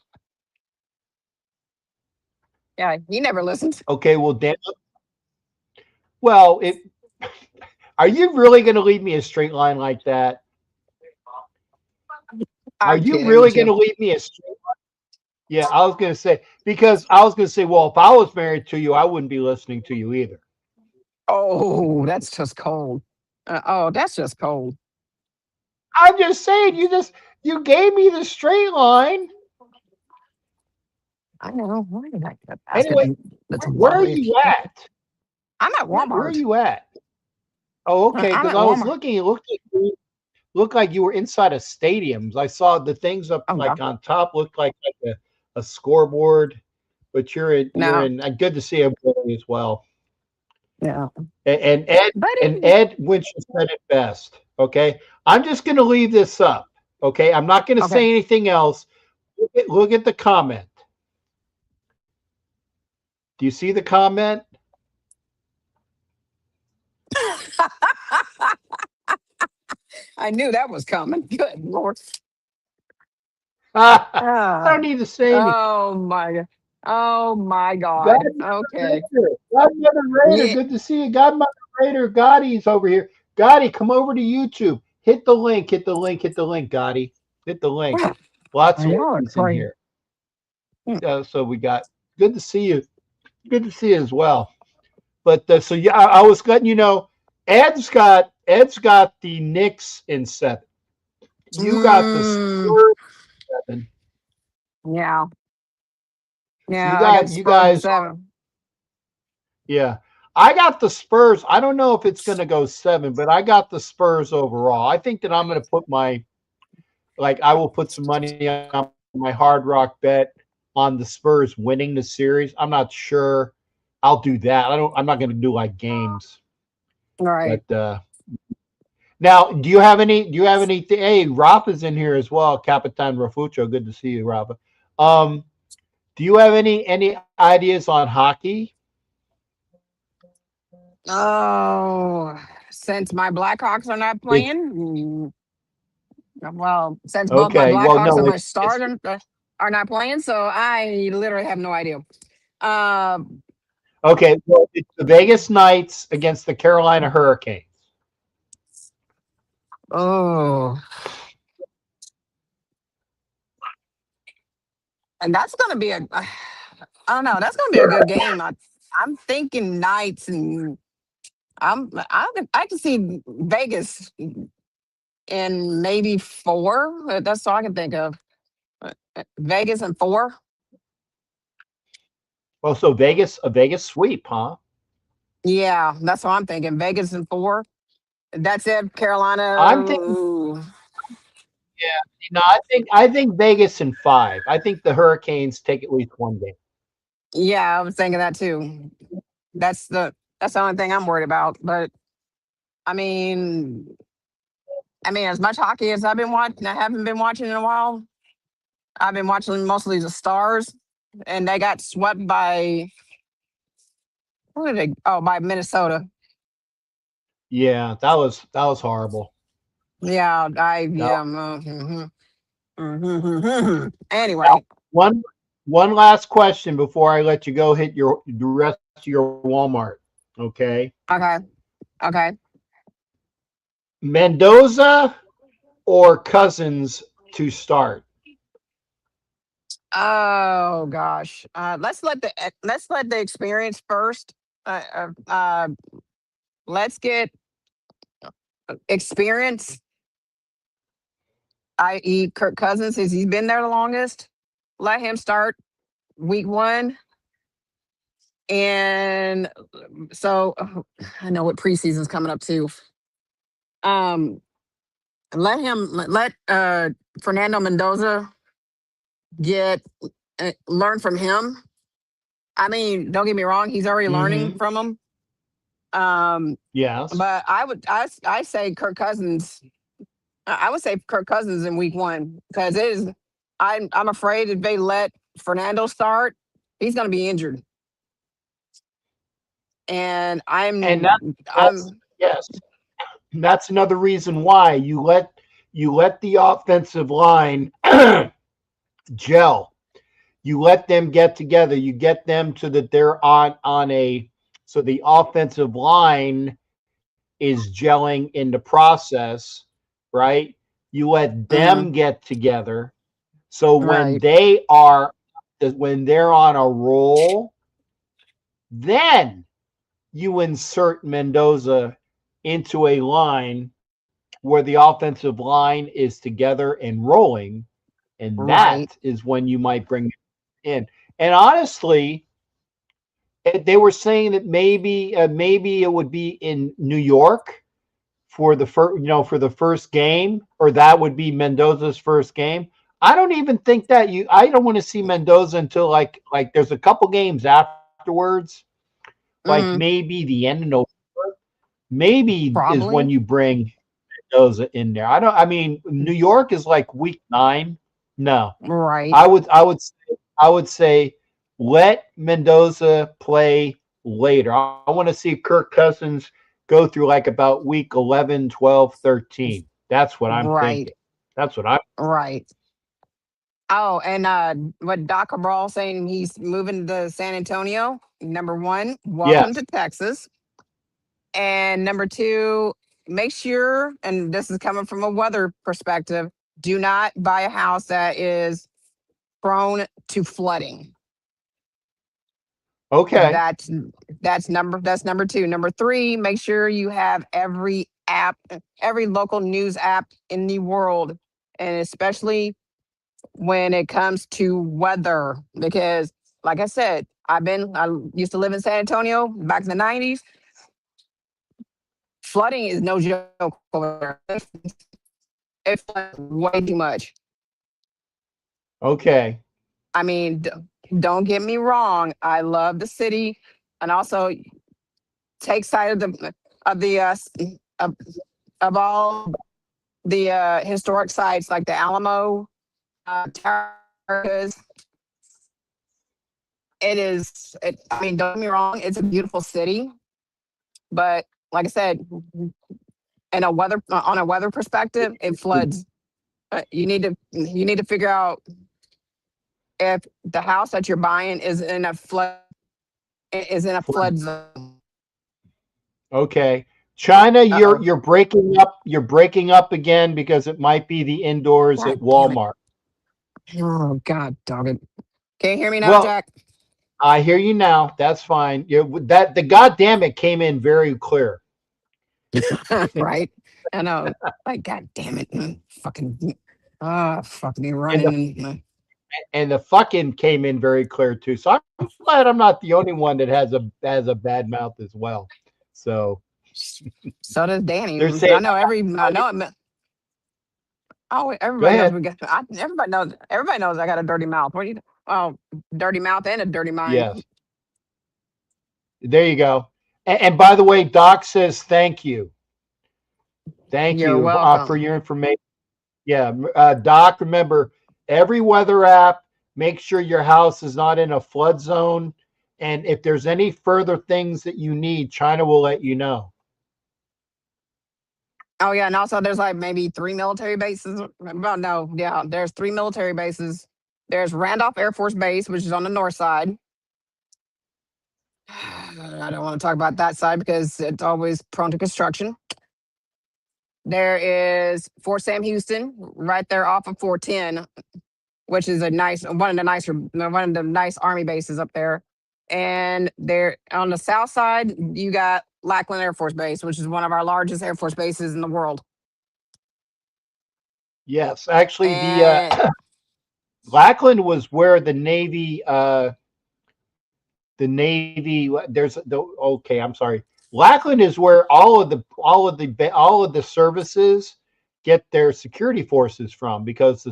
Yeah, he never listens. Okay, well, Dan. Well, are you really going to leave me a straight line like that? Are I'm you kidding really with going to you. leave me a straight line? Yeah, I was going to say, because I was going to say, well, if I was married to you, I wouldn't be listening to you either. Oh, that's just cold. That's just cold. I'm just saying, you gave me the straight line. I know. Why did I get a basket Anyway, that's where are wobbly? you at? I'm at Where are Walmart. you at? Oh, okay. I'm Because at I was Walmart. looking, it looked like you were inside of stadiums. I saw the things up Oh, like God. on top looked like a scoreboard, but you're No. in. Good to see everybody as well. Yeah. And Ed Buddy. Winchell said it best. Okay, I'm just going to leave this up. Okay, I'm not going to Okay. say anything else. Look at the comment. Do you see the comment? I knew that was coming. Good Lord. I don't need to say anything. Oh my God. Oh my God. Godmother Okay. Raider. Godmother Raider, Yeah. good to see you. Godmother Raider, Gotti's over here. Gotti, come over to YouTube. Hit the link, Gotti. Hit the link. Lots of Y'all are ladies in crazy. here. So we got good to see you. Good to see you as well. But so yeah, I was letting you know, Ed's got the Knicks in 7. You got the Mm, Spurs 7. yeah. So you Yeah, I got the got you Spurs in guys, 7. yeah. I got the Spurs. I don't know if it's going to go 7, but I got the Spurs overall. I think that I'm going to put I will put some money on my Hard Rock bet on the Spurs winning the series. I'm not sure I'll do that. I'm not going to do like games. Right. But now, do you have any hey, Rafa's in here as well, Capitan Rafucho. Good to see you, Rafa. Um do you have any ideas on hockey? Oh, since my Blackhawks are not It, playing, well, since both my okay, well Blackhawks and no, my Stars are not playing, so I literally have no idea. Um, okay, well it's the Vegas Knights against the Carolina Hurricanes. oh, and that's gonna be I don't know, that's gonna be a good game. I'm thinking Knights, and I can see Vegas in maybe 4. That's all I can think of. Vegas and 4. Well, so a Vegas sweep, huh? Yeah, that's what I'm thinking. Vegas and 4. That's it. Carolina. I'm thinking Ooh. yeah, I think Vegas in 5. I think the Hurricanes take at least one game. Yeah, I was thinking that too. That's the that's the only thing I'm worried about. But I mean, as much hockey as I've been watching, I haven't been watching in a while. I've been watching mostly the Stars, and they got swept by who did they? Oh, by Minnesota. Yeah, that was horrible. Yeah, That yeah. Now, Anyway, one last question before I let you go hit the rest of your Walmart. Okay, okay, okay. Mendoza or Cousins to start? Oh gosh, let's let the experience first. Uh, uh, uh, let's get experience, i.e., Kirk Cousins, since he's been there the longest. Let him start week 1, and so I know what preseason's coming up too. Um, let Fernando Mendoza get learn from him. I mean, don't get me wrong, he's already learning Mm-hmm. from him. Um, Yes. but I say Kirk Cousins. I would say Kirk Cousins in week 1 because it is. I'm afraid if they let Fernando start, he's going to be injured, and And that's I'm yes. That's another reason why you let the offensive line gel. You let them get together. You get them so that they're on a so the offensive line is gelling in the process, right? You let them mhm, get together. So right, when they're on a roll, then you insert Mendoza into a line where the offensive line is together and rolling, and right. that is when you might bring it in. And honestly, they were saying that maybe it would be in New York for the first game, or that would be Mendoza's first game. I don't even think that I don't want to see Mendoza until like there's a couple games afterwards, like Hmm. maybe the end of November. Maybe is when Probably you bring Mendoza in there. I mean, New York is like week 9. No, right. I would say let Mendoza play later. I want to see Kirk Cousins go through like about week 11, 12, 13. That's what I'm Right, thinking. That's what I'm right. Oh, and what Doc Cabral saying he's moving to San Antonio. Number 1, welcome Yes. to Texas. And number 2, make sure, and this is coming from a weather perspective, do not buy a house that is prone to flooding. Okay. That's number two. Number three, make sure you have every app, every local news app in the world, and especially when it comes to weather, because like I said, I used to live in San Antonio back in the 90s. Flooding is no joke over there. It floods way too much. Okay. I mean, don't get me wrong. I love the city, and also take side of the of, of all the historic sites like the Alamo Tower. 'Cause it is. I mean, don't get me wrong. It's a beautiful city, but like I said, in a weather on a weather perspective, it floods. You need to figure out if the house that you're buying is in a flood zone. Okay. China, Uh-oh. you're breaking up. You're breaking up again because it might be the indoors at God damn it. Walmart. Oh God, dog it. Can you hear me now, Well, Jack? I hear you now. That's fine. That the goddamn it came in very clear. Right? I know. Like, God damn it. Fucking fucking me And the running and the fucking came in very clear too. So I'm glad I'm not the only one that has a bad mouth as well. So so does Danny. they're I saying, know I know it. Oh, go everybody knows ahead. we got. Everybody knows I got a dirty mouth. What do you? Oh, dirty mouth and a dirty mind. Yes. There you go. And by the way, Doc says thank you. Thank You're you for welcome. your information. Yeah, Doc, remember every weather app, make sure your house is not in a flood zone. And if there's any further things that you need, China will let you know. Oh yeah, and also there's like maybe three military bases. Well, no, yeah, there's three military bases. There's Randolph Air Force Base, which is on the north side. I don't want to talk about that side because it's always prone to construction. There is Fort Sam Houston, right there off of 410, which is one of the nice Army bases up there. And there on the south side, you got Lackland Air Force Base, which is one of our largest Air Force bases in the world. Yes, actually, the And Lackland was where there's the okay, I'm sorry. Lackland is where all of the services get their security forces from because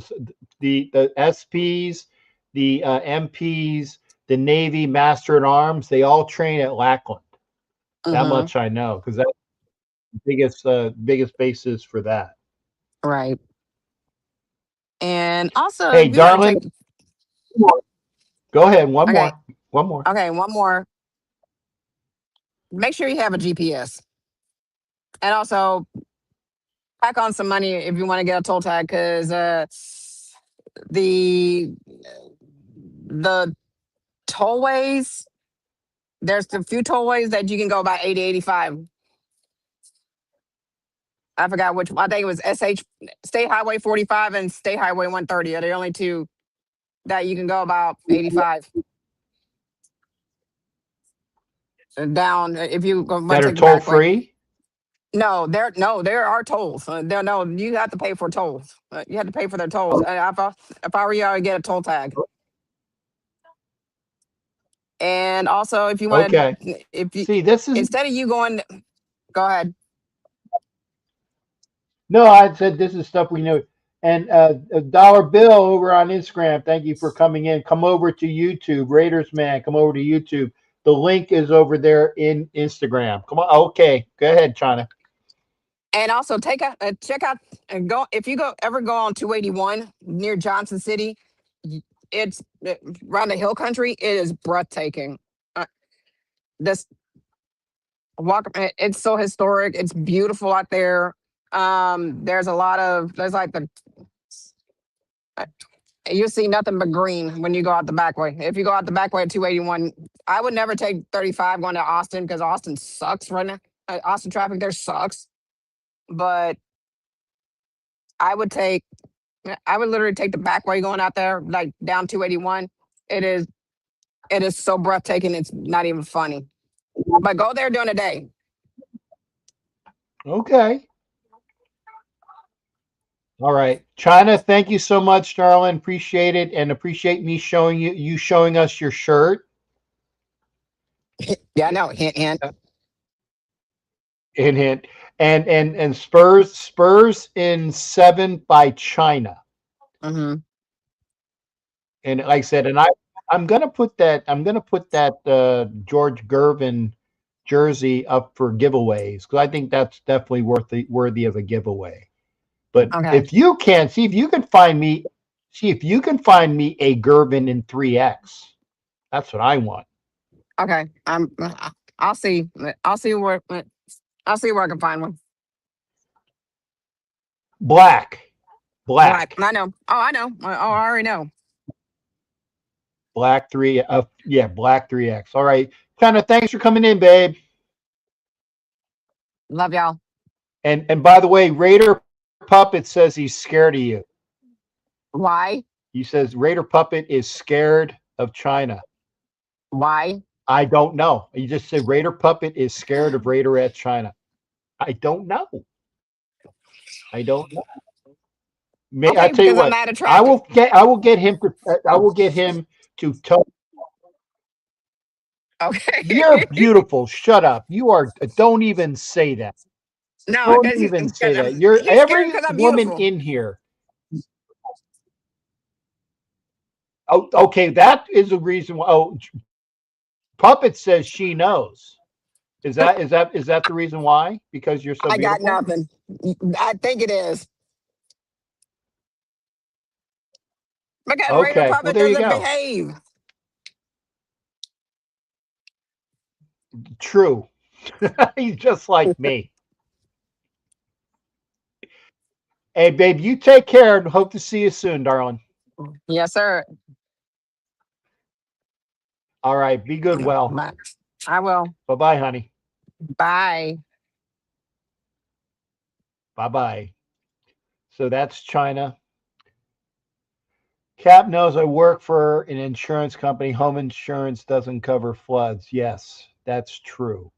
the SPs, the MPs, the Navy Master at Arms, they all train at Lackland. That mhm, much I know because that's the biggest basis for that. right. And also, Hey, if you want to darling, take, go ahead. One okay, more. One more. okay, one more. Make sure you have a GPS, and also pack on some money if you want to get a toll tag, because the the tollways, there's a few tollways that you can go about 80, 85. I forgot which. I think it was State Highway 45 and State Highway 130 are the only two that you can go about 85 and down. If you want to That are take the toll back way. free. There are tolls. No, you have to pay for tolls. You have to pay for their tolls. If I were you, I would get a toll tag. And also, if you want Okay. to, if you See, this is instead of you going, go ahead. no. I said this is stuff we know. And a dollar bill over on Instagram. Thank you for coming in. Come over to YouTube, Raiders Man. Come over to YouTube. The link is over there in Instagram. Come on. Okay, go ahead, China. And also check out and go if you ever go on 281 near Johnson City. It's around the hill country. It is breathtaking. This it's so historic. It's beautiful out there. There's like you see nothing but green when you go out the back way. If you go out the back way at 281, I would never take 35 going to Austin because Austin sucks right now. Austin traffic there sucks. But I would take, I would literally take the back way going out there, like down 281. It is It is so breathtaking. It's not even funny. But go there during the day. Okay. All right. China, thank you so much, darling. Appreciate it. And appreciate me showing you showing us your shirt. Yeah, I know. Hint, hint. Hint, hint. And Spurs in 7 by China. Hmm. And like I said, I'm gonna put that George Gervin jersey up for giveaways because I think that's definitely worthy of a giveaway. But Okay. if you can see if you can find me a Gervin in 3X, that's what I want. Okay. I'll see. I'll see where I can find one. Black, Black. black, I know. Oh, I know. Oh, I already know. black black 3X. All right, China, thanks for coming in, babe. Love y'all. And by the way, Raider Puppet says he's scared of you. Why? He says Raider Puppet is scared of China. Why? I don't know. He just said Raider Puppet is scared of Raider at China. I don't know. I don't know. I Okay, tell you because I'm what, that attractive. I will get him to tell. You're Okay. beautiful. Shut up. You are. Don't even say that. No, Don't because even say that. You're he's scared every because I'm woman beautiful. in here. Oh, okay. That is a reason why. Oh, Puppet says she knows. Is that the reason why? Because you're so I got beautiful? nothing. I think it is. Because Raider Okay. Well, Puppet there you doesn't go. behave. True. He's just like me. Hey, babe, you take care and hope to see you soon, darling. Yes, sir. All right. Be good. Well, Bye. I will. bye bye, honey. Bye. Bye bye. So that's China. Cap knows I work for an insurance company. Home insurance doesn't cover floods. Yes, that's true.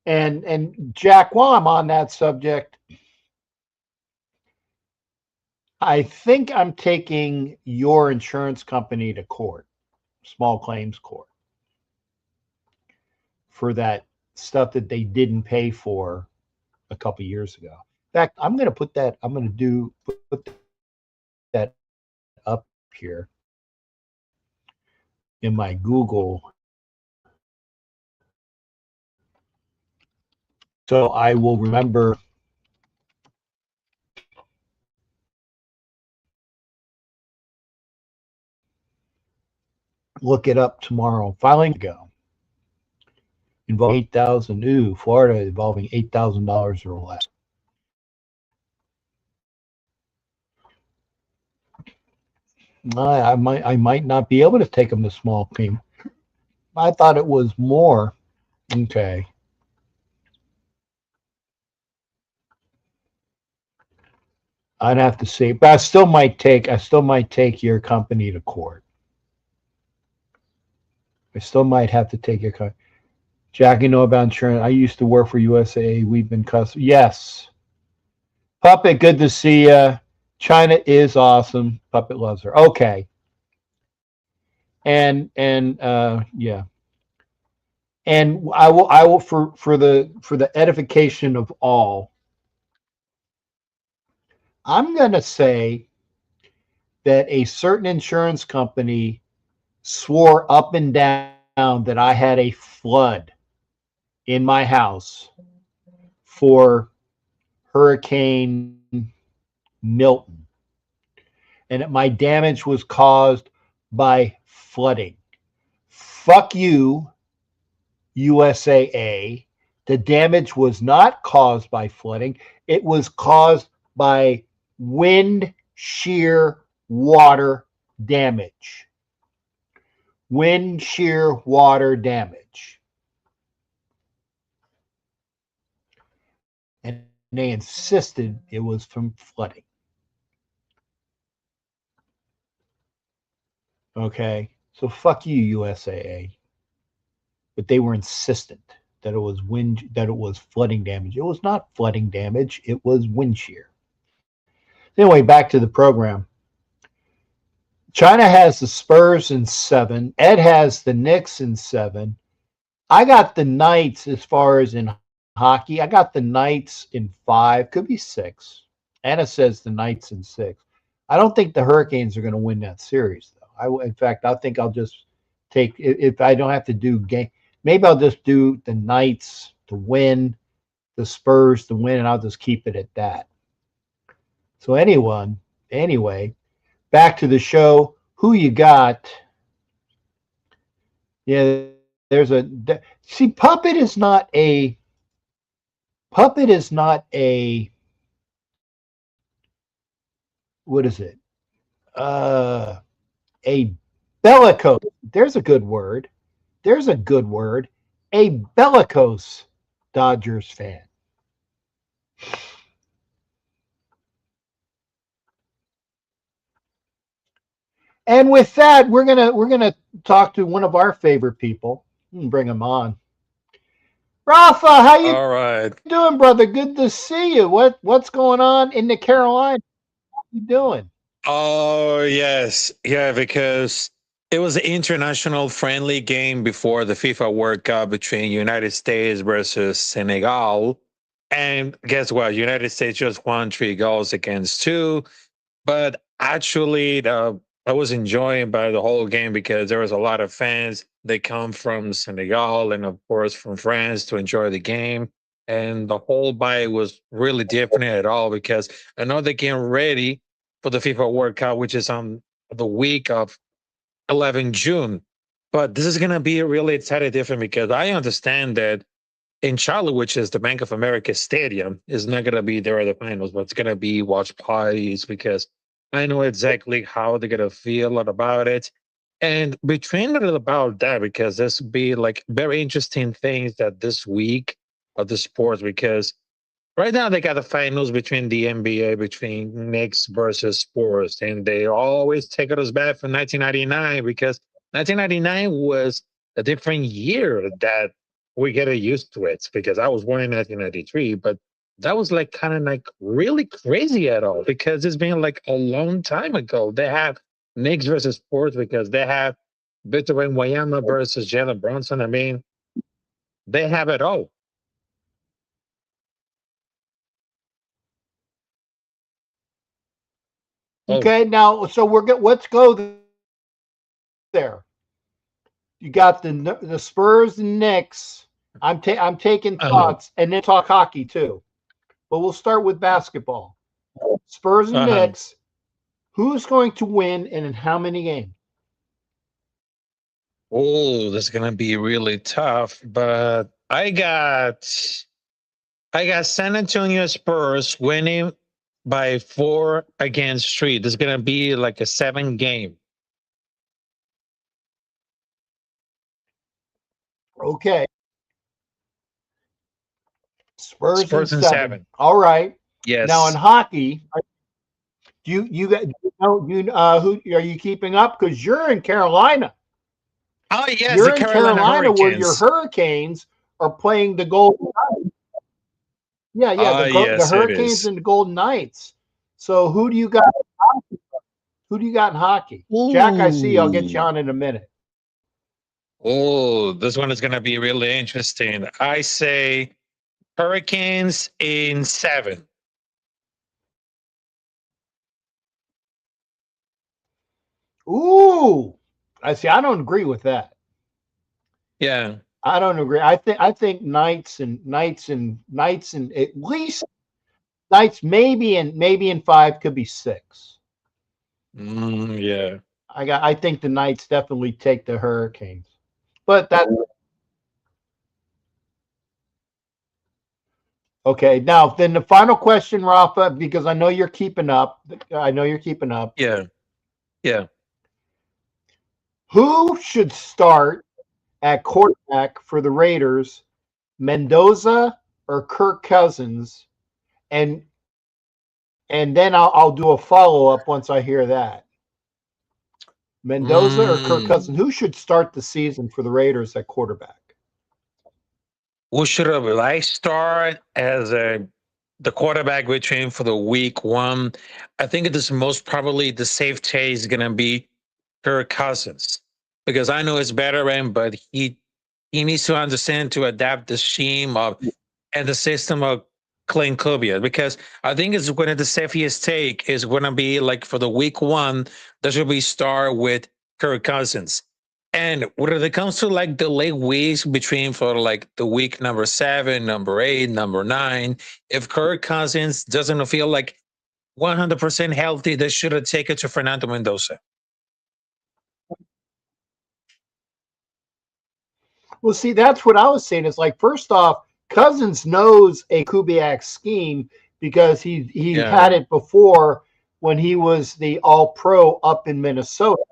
And Jack, while I'm on that subject, I think I'm taking your insurance company to court, small claims court, for that stuff that they didn't pay for a couple years ago. In fact, I'm going to put that. I'm going to put that up here in my Google, so I will remember. Look it up tomorrow. Filing ago involving 8,000. Ooh, Florida involving $8,000 or less. I might not be able to take them to small claim. I thought it was more. Okay. I'd have to see, but I still might take your company to court. I still might have to take your company. Jack, you know about insurance. I used to work for USA. We've been customers. Yes. Puppet, good to see you. China is awesome. Puppet loves her. Okay. And yeah. And I will for the edification of all, I'm gonna say that a certain insurance company swore up and down that I had a flood in my house for Hurricane Milton, and that my damage was caused by flooding. Fuck you, USAA. The damage was not caused by flooding. It was caused by wind shear water damage. Wind shear water damage. And they insisted it was from flooding. Okay. So fuck you, USAA. But they were insistent that it was flooding damage. It was not flooding damage. It was wind shear. Anyway, back to the program. China has the Spurs in 7. Ed has the Knicks in 7. I got the Knights as far as in hockey. I got the Knights in 5. Could be 6. Anna says the Knights in 6. I don't think the Hurricanes are going to win that series, though. In fact, I think I'll just take, if I don't have to do game, maybe I'll just do the Knights to win, the Spurs to win, and I'll just keep it at that. So anyway, back to the show. Who you got? Yeah, there's a see. Puppet is not a. What is it? A bellicose. There's a good word. A bellicose Dodgers fan. And with that, we're gonna talk to one of our favorite people. Bring him on. Rafa, how you All right. doing, brother? Good to see you. What's going on in the Carolinas? How you doing? Oh, yes. Yeah, because it was an international friendly game before the FIFA World Cup between United States versus Senegal. And guess what? United States just won 3 goals against 2. But actually, I was enjoying by the whole game because there was a lot of fans. They come from Senegal and, of course, from France to enjoy the game. And the whole vibe was really different at all because I know they getting ready for the FIFA World Cup, which is on the week of 11 June. But this is going to be really exciting different because I understand that in Charlotte, which is the Bank of America Stadium, is not going to be there at the finals, but it's going to be watch parties because I know exactly how they're going to feel about it. And between it about that, because this will be like very interesting things that this week of the sports, because right now they got the finals between the NBA, between Knicks versus Spurs, and they always take us back from 1999 because 1999 was a different year that we get used to it because I was born in 1993, but that was like kind of like really crazy at all because it's been like a long time ago. They have Knicks versus Spurs because they have Victor Wembanyama versus Jalen Brunson. I mean, they have it all. Oh, Okay, now so let's go there. You got the Spurs and Knicks. I'm taking thoughts and then talk hockey too. But we'll start with basketball. Spurs and Knicks. Who's going to win and in how many games? oh, this is gonna be really tough, but I got San Antonio Spurs winning by 4 against 3. This is gonna be like a 7 game. Okay. Spurs in Spurs in 7. 7. All right. Yes. Now in hockey, you know who are you keeping up? Because you're in Carolina. Oh yes, You're the in Carolina Carolina where your Hurricanes. Hurricanes are playing the Golden Knights. Yeah, the Yes, it Hurricanes is. and the Golden Knights. So who do you got? Who do you got in hockey? Jack, I see. I'll get you Ooh. on in a minute. Oh, this one is gonna be really interesting. I say Hurricanes in 7. Ooh, I see. I don't agree with that. Yeah. I don't agree. I think Knights and at least Knights maybe in 5 could be 6. Yeah. I think the Knights definitely take the Hurricanes. But that okay. Now then the final question, Rafa, because I know you're keeping up. Yeah. Yeah. Who should start at quarterback for the Raiders, Mendoza or Kirk Cousins? And then I'll do a follow up once I hear that. Mendoza or Kirk Cousins? Who should start the season for the Raiders at quarterback? Who should have I start as the quarterback between for the week one? I think it is most probably the safe chase is gonna be Kirk Cousins because I know it's veteran, but he needs to understand to adapt the scheme of and the system of Clint Kubiak because I think it's going to the safest take is going to be like for the week one, that should be start with Kirk Cousins. And when it comes to like the late weeks between for like the week number 7, number 8, number 9, if Kirk Cousins doesn't feel like 100% healthy, they should have taken to Fernando Mendoza. Well, see, that's what I was saying. Is like, first off, Cousins knows a Kubiak scheme because he had it before when he was the All-Pro up in Minnesota.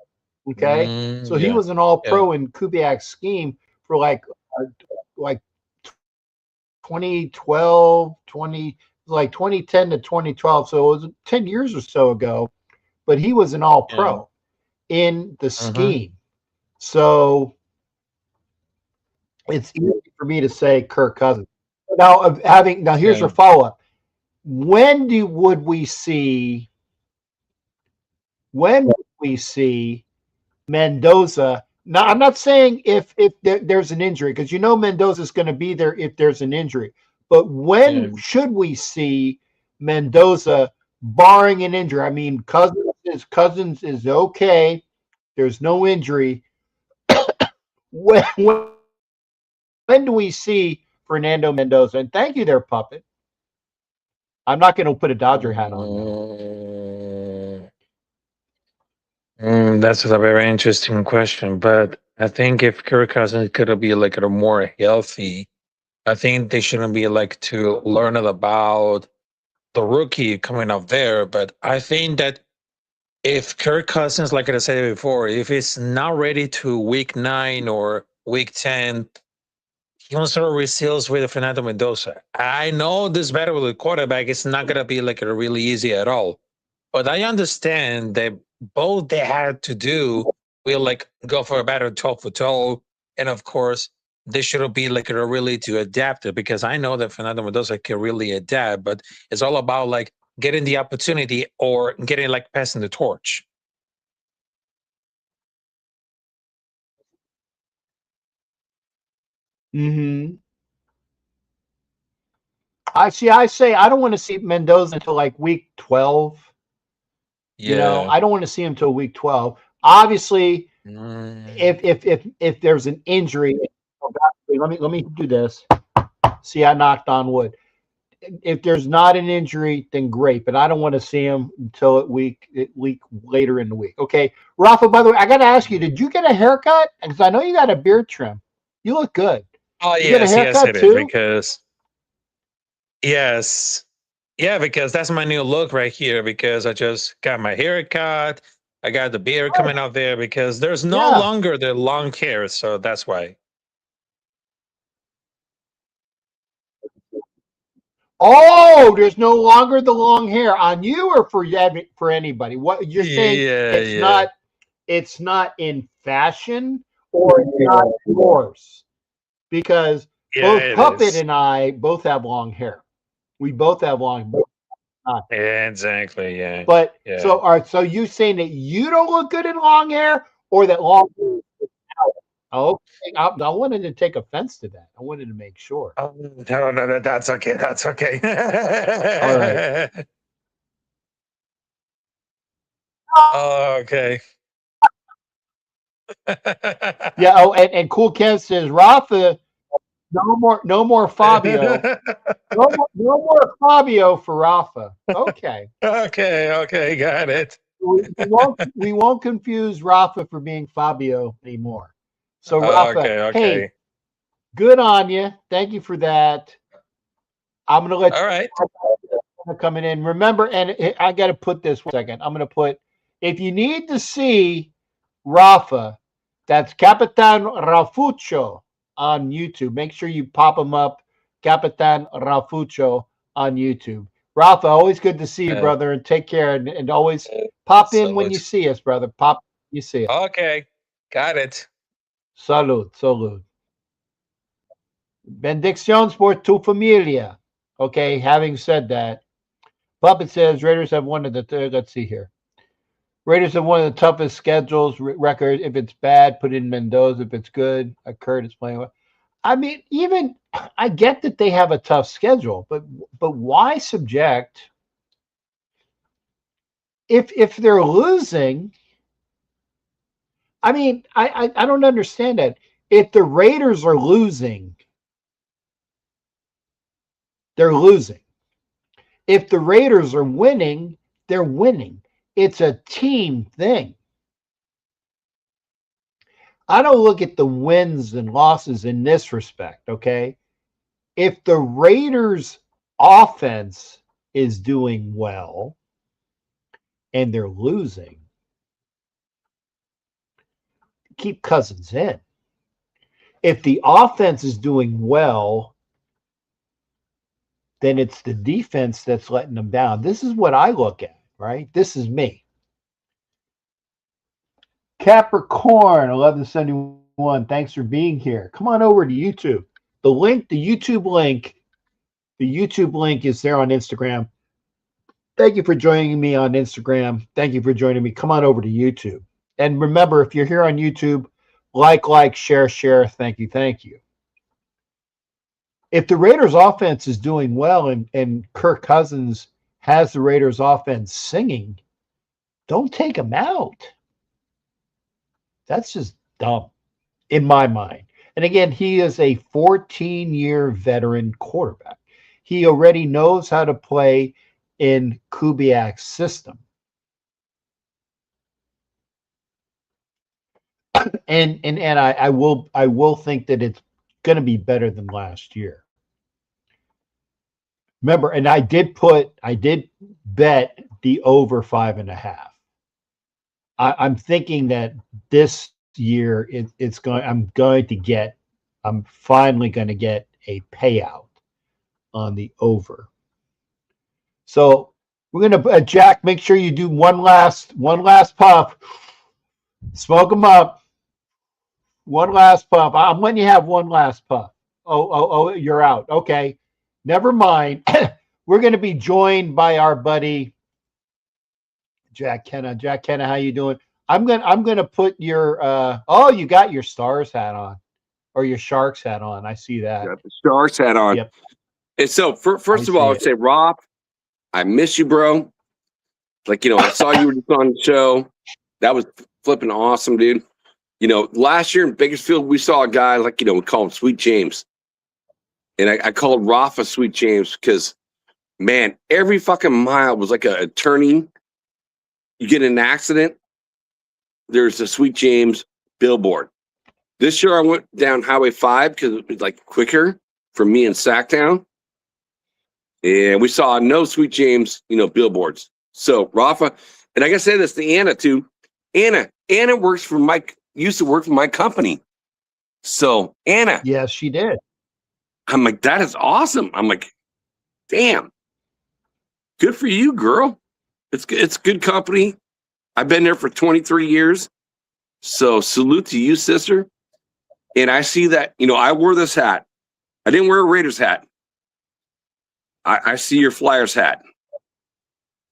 Okay, so he was an All-Pro in Kubiak's scheme for like 2012, 2010 to 2012. So it was 10 years or so ago, but he was an All-Pro in the scheme. So it's easy for me to say Kirk Cousins. Now, here's your follow-up. When would we see Mendoza? Now, I'm not saying if there's an injury, because Mendoza is going to be there if there's an injury. But when should we see Mendoza, barring an injury? I mean, Cousins is okay. There's no injury. When do we see Fernando Mendoza? And thank you there, Puppet. I'm not going to put a Dodger hat on. That's a very interesting question. But I think if Kirk Cousins could be like a more healthy, I think they shouldn't be like to learn about the rookie coming up there. But I think that if Kirk Cousins, like I said before, if it's not ready to week 9 or week 10, he wants to reseals with Fernando Mendoza. I know this battle with the quarterback is not going to be like a really easy at all. But I understand that both they had to do will like go for a battle 12 for 12. And of course, they should be like a really to adapt it because I know that Fernando Mendoza can really adapt, but it's all about like getting the opportunity or getting like passing the torch. I say I don't want to see Mendoza until like week 12. I don't want to see him until week 12. Obviously, if there's an injury, let me do this. See, I knocked on wood. If there's not an injury, then great. But I don't want to see him until week later in the week. Okay, Rafa. By the way, I got to ask you: did you get a haircut? Because I know you got a beard trim. You look good. Oh yes, it is because because that's my new look right here. Because I just got my hair cut. I got the beard coming out there because there's no longer the long hair, so that's why. Oh, there's no longer the long hair on you or for anybody. What you're saying? It's not in fashion or it's not yours, because both Puppet and I both have long hair. We both have long hair. Yeah, exactly. Yeah. But so you saying that you don't look good in long hair, or that long hair is out? Okay, I wanted to take offense to that. I wanted to make sure. Oh, no, that's okay. That's okay. All right. Okay. Yeah. Oh, and Cool Ken says, Rafa, no more Fabio. no more Fabio for Rafa. Okay. Okay, got it. We won't confuse Rafa for being Fabio anymore. So Rafa, hey, good on you. Thank you for that. I'm gonna let coming in. Remember, and I got to put this 1 second. I'm gonna put, if you need to see Rafa, that's Capitan Rafuccio on YouTube. Make sure you pop him up, Capitan Rafuccio on YouTube. Rafa, always good to see you, brother, and take care, and always pop in when you see us, brother. Pop You see it. Okay, got it. Salud, salud. Bendiciones por tu familia. Okay, having said that, Puppet says Raiders have one of the, let's see here. Raiders have one of the toughest schedules record. If it's bad, put in Mendoza. If it's good, Kurt is playing well. I mean, even I get that they have a tough schedule, but why subject if they're losing? I mean, I don't understand that. If the Raiders are losing, they're losing. If the Raiders are winning, they're winning. It's a team thing. I don't look at the wins and losses in this respect, okay? If the Raiders' offense is doing well and they're losing, keep Cousins in. If the offense is doing well, then it's the defense that's letting them down. This is what I look at, right? This is me. Capricorn 1171, thanks for being here. Come on over to YouTube. The YouTube link is there on Instagram. Thank you for joining me on Instagram. Thank you for joining me. Come on over to YouTube. And remember, if you're here on YouTube, like, share. Thank you. If the Raiders offense is doing well and Kirk Cousins has the Raiders offense singing, don't take him out. That's just dumb in my mind. And again, he is a 14-year veteran quarterback. He already knows how to play in Kubiak's system. And I will think that it's going to be better than last year. Remember, and I did bet the over 5.5. I'm thinking that this year I'm finally going to get a payout on the over. So we're going to Jack, make sure you do one last puff. Smoke them up. One last puff. I'm letting you have one last puff. Oh, you're out. Okay. Never mind. We're going to be joined by our buddy Jack Kenna. Jack Kenna, how you doing? I'm gonna put your you got your Stars hat on or your Sharks hat on. I see that. Got the Sharks hat on. Yep. And so first of all, I would say, Rob, I miss you, bro. Like, I saw you were just on the show. That was flipping awesome, dude. Last year in Bakersfield, we saw a guy like, we call him Sweet James. And I called Rafa Sweet James because, man, every fucking mile was like a turning. You get in an accident, there's a Sweet James billboard. This year I went down Highway 5 because it was like quicker for me in Sacktown. And we saw no Sweet James, billboards. So Rafa, and I gotta say this to Anna too. Anna used to work for my company. So Anna. Yes, she did. I'm like, that is awesome. I'm like, damn. Good for you, girl. It's good company. I've been there for 23 years. So salute to you, sister. And I see that, I wore this hat. I didn't wear a Raiders hat. I see your Flyers hat.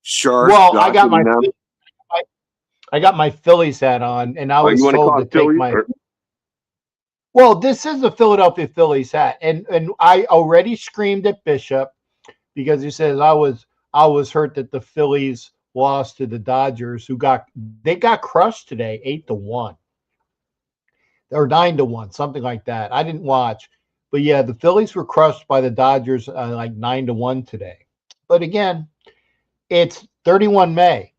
Sharks. Well, I got my Phillies hat on, and I was told to take my. Well, this is a Philadelphia Phillies hat, and I already screamed at Bishop because he says I was hurt that the Phillies lost to the Dodgers, got crushed today, 8-1, or 9-1, something like that. I didn't watch, but yeah, the Phillies were crushed by the Dodgers like 9-1 today. But again, it's 31 May,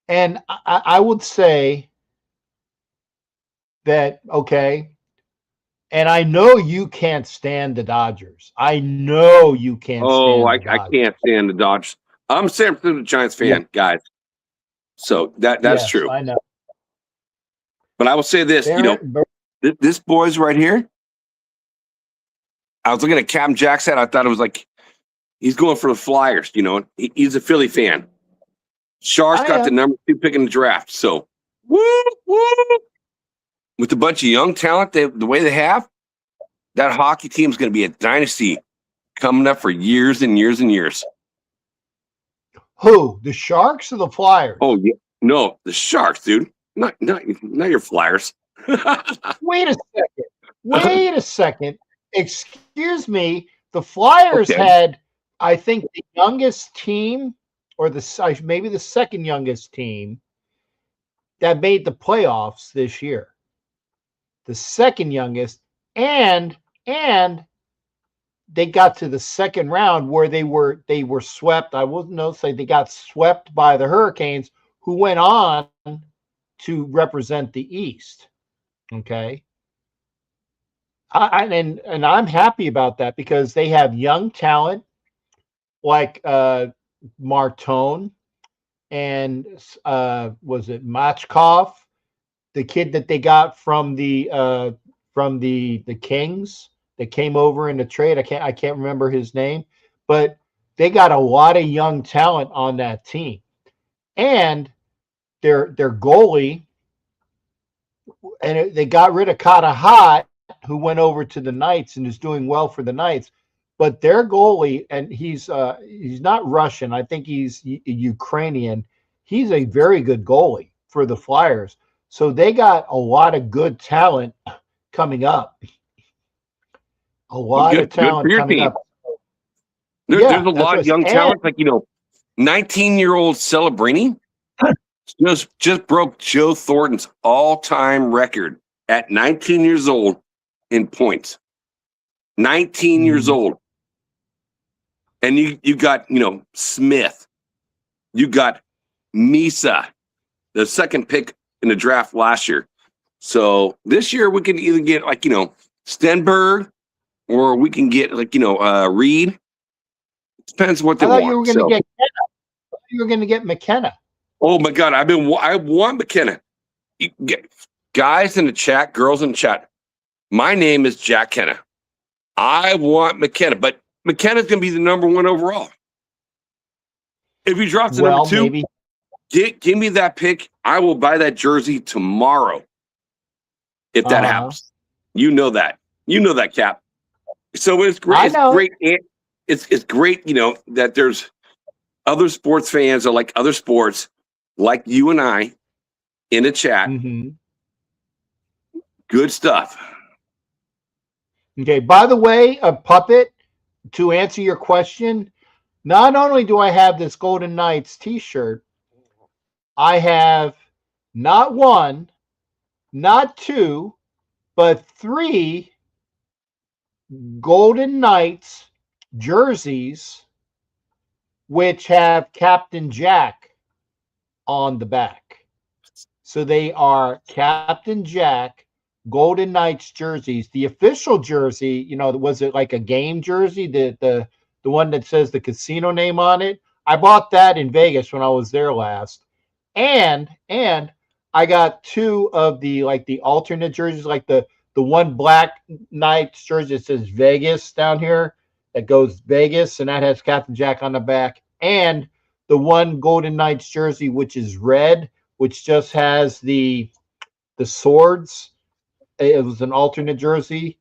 and I would say that okay. And I know you can't stand the Dodgers. I know you can't. I can't stand the Dodgers. I'm a San Francisco Giants fan, guys. So that's true. I know. But I will say this, this boy's right here. I was looking at Captain Jack's hat. I thought it was like he's going for the Flyers. He's a Philly fan. Sharks got the number 2 pick in the draft. So Woo, woo. With a bunch of young talent, the way they have, that hockey team is going to be a dynasty coming up for years and years and years. Who? The Sharks or the Flyers? Oh yeah, no, the Sharks, dude. Not your Flyers. Wait a second. Wait a second. Excuse me. The Flyers Okay. had, I think, the youngest team, or maybe the second youngest team that made the playoffs this year. The second youngest, and they got to the second round where they were swept. I wouldn't say they got swept by the Hurricanes, who went on to represent the East. Okay. And I'm happy about that because they have young talent like Martone and was it Machkov, the kid that they got from the Kings that came over in the trade. I can't remember his name, but they got a lot of young talent on that team, and their goalie, and they got rid of Kata Hot, who went over to the Knights and is doing well for the Knights. But their goalie, and he's not Russian. I think he's Ukrainian. He's a very good goalie for the Flyers. So they got a lot of good talent coming up. A lot of talent coming up. There's a lot of young talent, like 19-year-old Celebrini just broke Joe Thornton's all-time record at 19 years old in points. 19 years old. And you got, Smith. You got Misa, the second pick in the draft last year. So this year we can either get Stenberg, or we can get Reed. Depends what they want. You were going to get McKenna. You were going to get McKenna. Oh my God, I want McKenna. Guys in the chat, girls in the chat. My name is Jack Kenna. I want McKenna, but McKenna's going to be the number one overall. If he drops to number two, maybe. Give me that pick. I will buy that jersey tomorrow. If that happens, you know that, Cap. So it's great. It's great. It's great. That there's other sports fans or like other sports, like you and I, in the chat. Mm-hmm. Good stuff. Okay. By the way, a puppet, to answer your question, not only do I have this Golden Knights t-shirt, I have not one, not two, but 3 Golden Knights jerseys, which have Captain Jack on the back. So they are Captain Jack Golden Knights jerseys. The official jersey, was it like a game jersey? The one that says the casino name on it. I bought that in Vegas when I was there last. And I got 2 of the alternate jerseys, like the one black Knights jersey that says Vegas down here, that goes Vegas, and that has Captain Jack on the back, and the one Golden Knights jersey which is red, which just has the swords. It was an alternate jersey.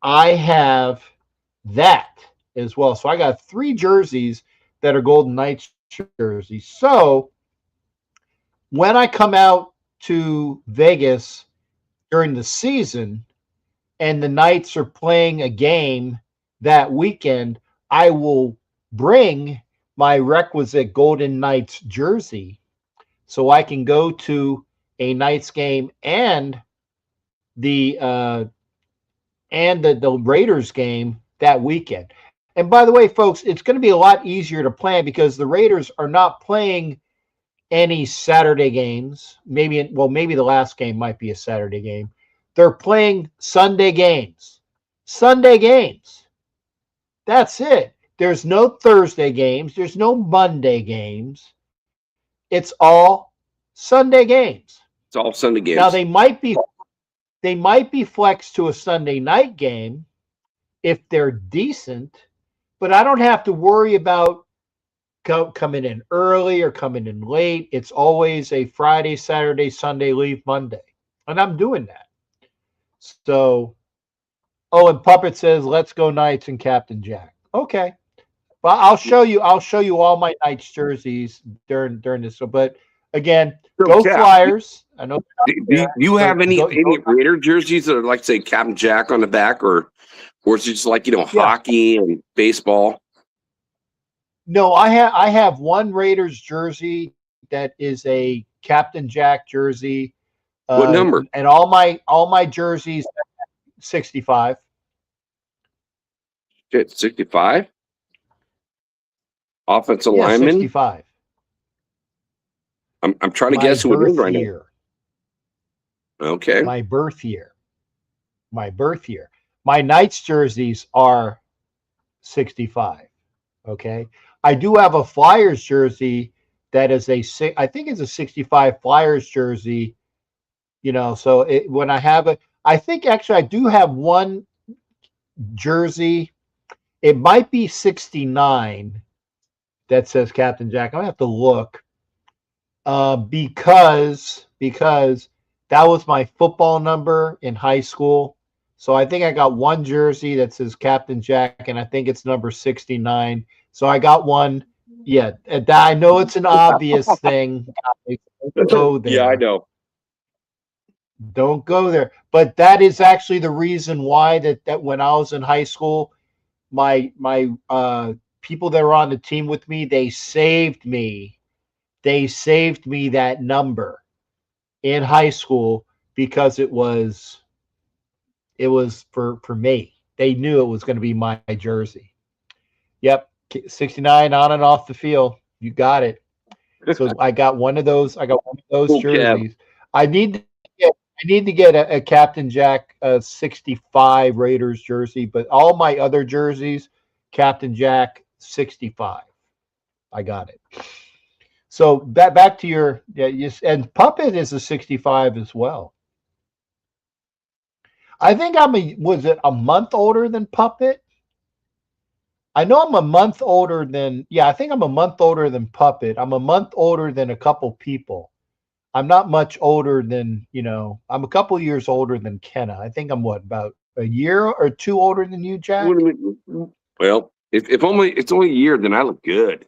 I have that as well. So I got 3 jerseys that are Golden Knights jerseys. So when I come out to Vegas during the season and the Knights are playing a game that weekend, I will bring my requisite Golden Knights jersey so I can go to a Knights game and the Raiders game that weekend. And by the way, folks, it's going to be a lot easier to plan because the Raiders are not playing any Saturday games. Maybe the last game might be a Saturday game. They're playing Sunday games. Sunday games. That's it. There's no Thursday games. There's no Monday games. It's all Sunday games. It's all Sunday games. Now they might be flexed to a Sunday night game if they're decent, but I don't have to worry about coming in early or coming in late. It's always a Friday, Saturday, Sunday, leave Monday. And I'm doing that. So, oh, and Puppet says, let's go Knights and Captain Jack. Okay. Well, I'll show you all my Knights jerseys during this. So, but again, So, go Cap, Flyers. I know. Do you have any Go- Raider jerseys that are like, say, Captain Jack on the back, or is it just like, Yeah. hockey and baseball? No, I have one Raiders jersey that is a Captain Jack jersey. What number? And all my jerseys 65. Shit, 65? Offensive Yeah, lineman? 65. I'm trying to My guess who it is birth right year. now. Okay. My birth year. My birth year. My Knights jerseys are 65. Okay. I do have a Flyers jersey that is I think it's a 65 Flyers jersey. So when I have it, I think actually I do have one jersey. It might be 69 that says Captain Jack. I'm gonna have to look because that was my football number in high school. So I think I got one jersey that says Captain Jack, and I think it's number 69. So I got one. Yeah, I know it's an obvious thing. Don't go there. Yeah, I know. Don't go there. But that is actually the reason why that when I was in high school, my people that were on the team with me, they saved me that number in high school because it was for me. They knew it was going to be my jersey. Yep, 69 on and off the field. You got it. So I got one of those. I got one of those Cool, jerseys. I need to get a Captain Jack 65 Raiders jersey, but all my other jerseys, Captain Jack 65. I got it. So back to your and Puppet is a 65 as well. I think was it a month older than Puppet? I know I'm a month older than I think I'm a month older than Puppet. I'm a month older than a couple people. I'm not much older than, I'm a couple years older than Kenna. I think I'm about a year or two older than you, Jack? Well, if it's only a year, then I look good.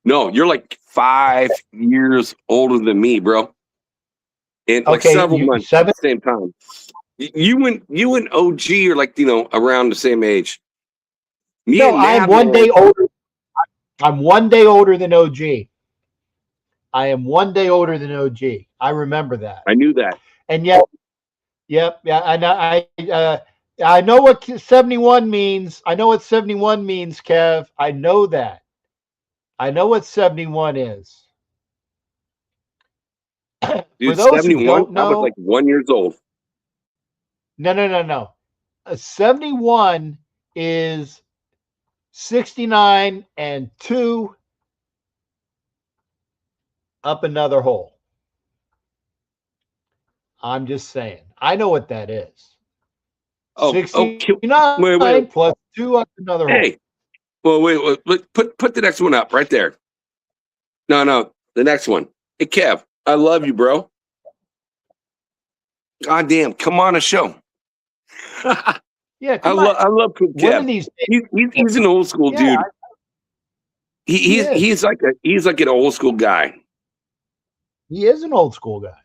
No, you're like 5 years older than me, bro. And like several months at the same time. You and OG are like, around the same age. I'm 1 day older. I'm 1 day older than OG. I am 1 day older than OG. I remember that. I knew that. And yet, yep, yeah. I know what 71 means. I know what 71 means, Kev. I know that. I know what 71 is. Dude, for those 71, who don't know, I was like 1 year old. No. 71 is 69 and 2 up another hole. I'm just saying. I know what that is. 69 wait. plus 2 up another hole. Hey, well, wait. Put the next one up right there. No, the next one. Hey, Kev, I love you, bro. God damn, come on a show. Yeah, I love Kev. One of these days, he's an old school dude. He's like an old school guy. He is an old school guy.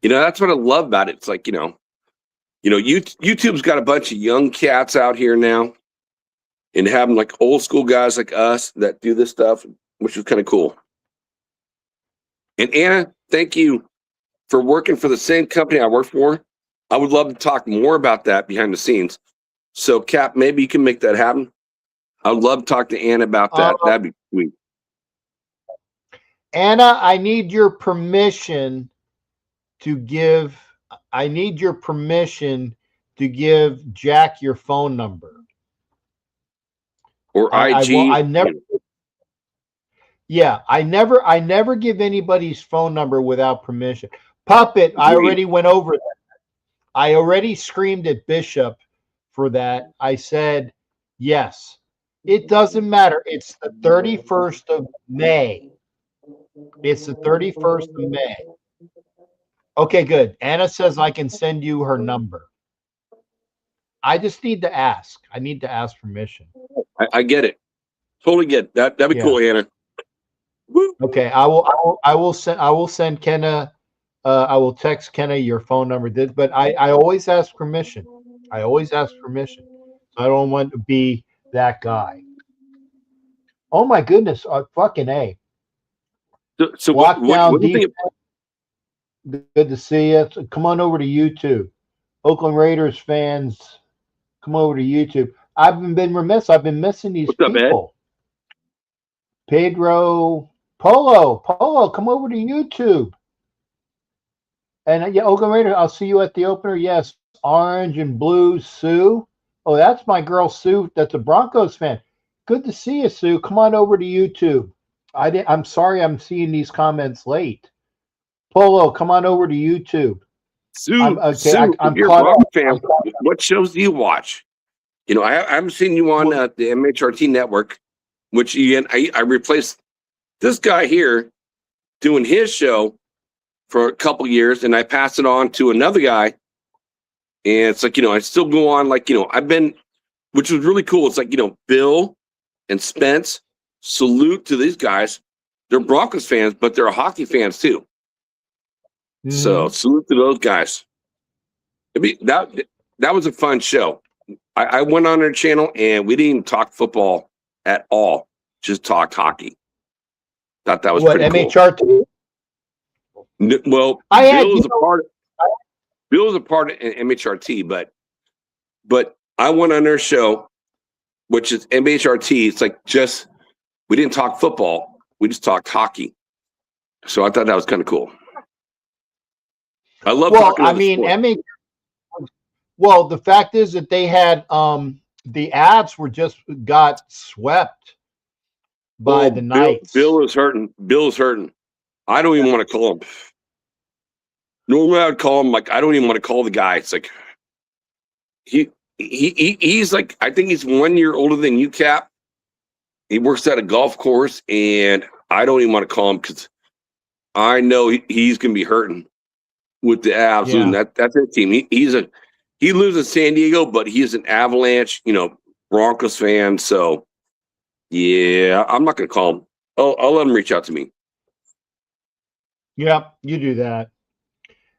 That's what I love about it. It's like, YouTube's got a bunch of young cats out here now, and having like old school guys like us that do this stuff, which is kind of cool. And Anna, thank you for working for the same company I work for. I would love to talk more about that behind the scenes. So, Cap, maybe you can make that happen. I would love to talk to Anna about that. That'd be sweet. Anna, I need your permission to give Jack your phone number. Or IG. I never give anybody's phone number without permission. Puppet, I already went over that. I already screamed at Bishop for that. I said, yes, It doesn't matter. It's the 31st of May. It's the 31st of May. Okay, good. Anna says I can send you her number. I just need to ask. I need to ask permission. I get it. Totally get it. That'd be cool, Anna. Woo. Okay, I will send Kenna. I will text Kenna your phone number. But I always ask permission. I always ask permission. I don't want to be that guy. Oh my goodness! Fucking A. So Lockdown what do you think? Good to see you. So come on over to YouTube. Oakland Raiders fans, come over to YouTube. I've been remiss. I've been missing these What's up, people. Pedro, Polo, come over to YouTube. And yeah, Oakland Raiders, I'll see you at the opener. Yes, orange and blue, Sue. Oh, that's my girl Sue. That's a Broncos fan. Good to see you, Sue. Come on over to YouTube. I'm sorry, I'm seeing these comments late. Polo, come on over to YouTube. Sue, I'm you're caught a up. fan. What shows do you watch? You know, I haven't seen you on the MHRT network, which again, I replaced this guy here doing his show for a couple years, and I passed it on to another guy. And it's like, I still go on, I've been, which was really cool. It's like, Bill and Spence, salute to these guys. They're Broncos fans, but they're hockey fans too. Mm-hmm. So salute to those guys. That was a fun show. I went on their channel and we didn't even talk football at all. Just talked hockey. Thought that was pretty cool. MHRT? Well, Bill was a part of MHRT, but I went on their show, which is MHRT. It's like we didn't talk football. We just talked hockey. So I thought that was kind of cool. I love talking about sport. Well, the fact is that they had the ads got swept by the Knights. Bill is hurting. I don't even want to call him. Normally I would call him I don't even want to call the guy. It's like he's like, I think he's 1 year older than you, Cap. He works at a golf course, and I don't even want to call him because I know he's gonna be hurting with the Avs. Yeah. And that's their team. He lives in San Diego, but he's an Avalanche, Broncos fan. So yeah, I'm not gonna call him. I'll let him reach out to me. Yeah, you do that.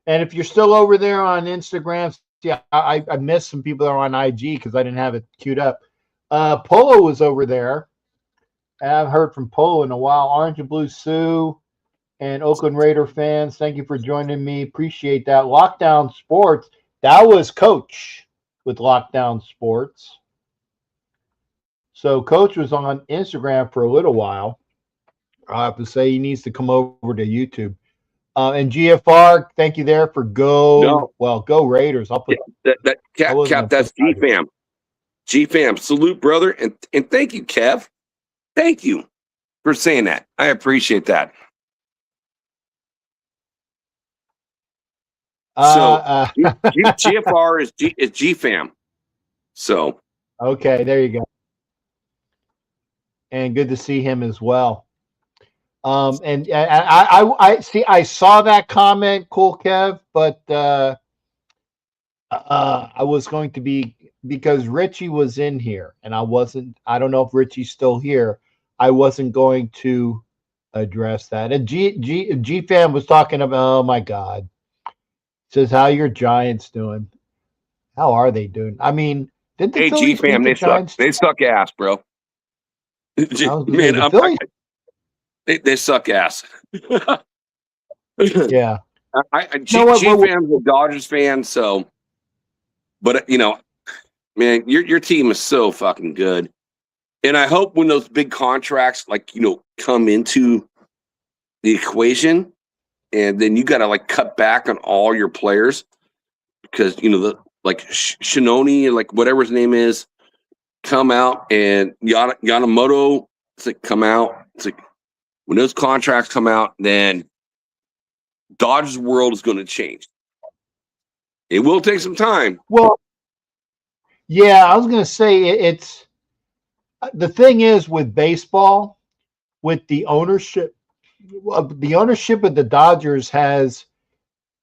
And if you're still over there on Instagram, yeah, I missed some people that are on IG because I didn't have it queued up. Polo was over there. I haven't heard from Polo in a while. Orange and Blue Sue and Oakland Raider fans, thank you for joining me. Appreciate that. Lockdown Sports, that was Coach with Lockdown Sports. So Coach was on Instagram for a little while. I have to say he needs to come over to YouTube. And GFR, thank you there for go Raiders. I'll put Cap. That's GFam. GFam, salute, brother, and thank you, Kev. Thank you for saying that. I appreciate that. GFR is GFam. So okay, there you go. And good to see him as well. And I see. I saw that comment, cool, Kev. But I was going to be, because Richie was in here, and I wasn't. I don't know if Richie's still here. I wasn't going to address that. And G Fam was talking about. Oh my God, says how your Giants doing? How are they doing? I mean, didn't the G Fam they suck. They suck ass, bro. Man, they suck ass. Yeah. G-Fam's a Dodgers fan, so. But, man, your team is so fucking good. And I hope when those big contracts, come into the equation, and then you got to, cut back on all your players because, Shinoni, whatever his name is, come out, and Yamamoto, come out. It's like, when those contracts come out, then Dodgers world is going to change. It will take some time. Well, yeah, I was going to say The thing is with baseball, with the ownership of the Dodgers has,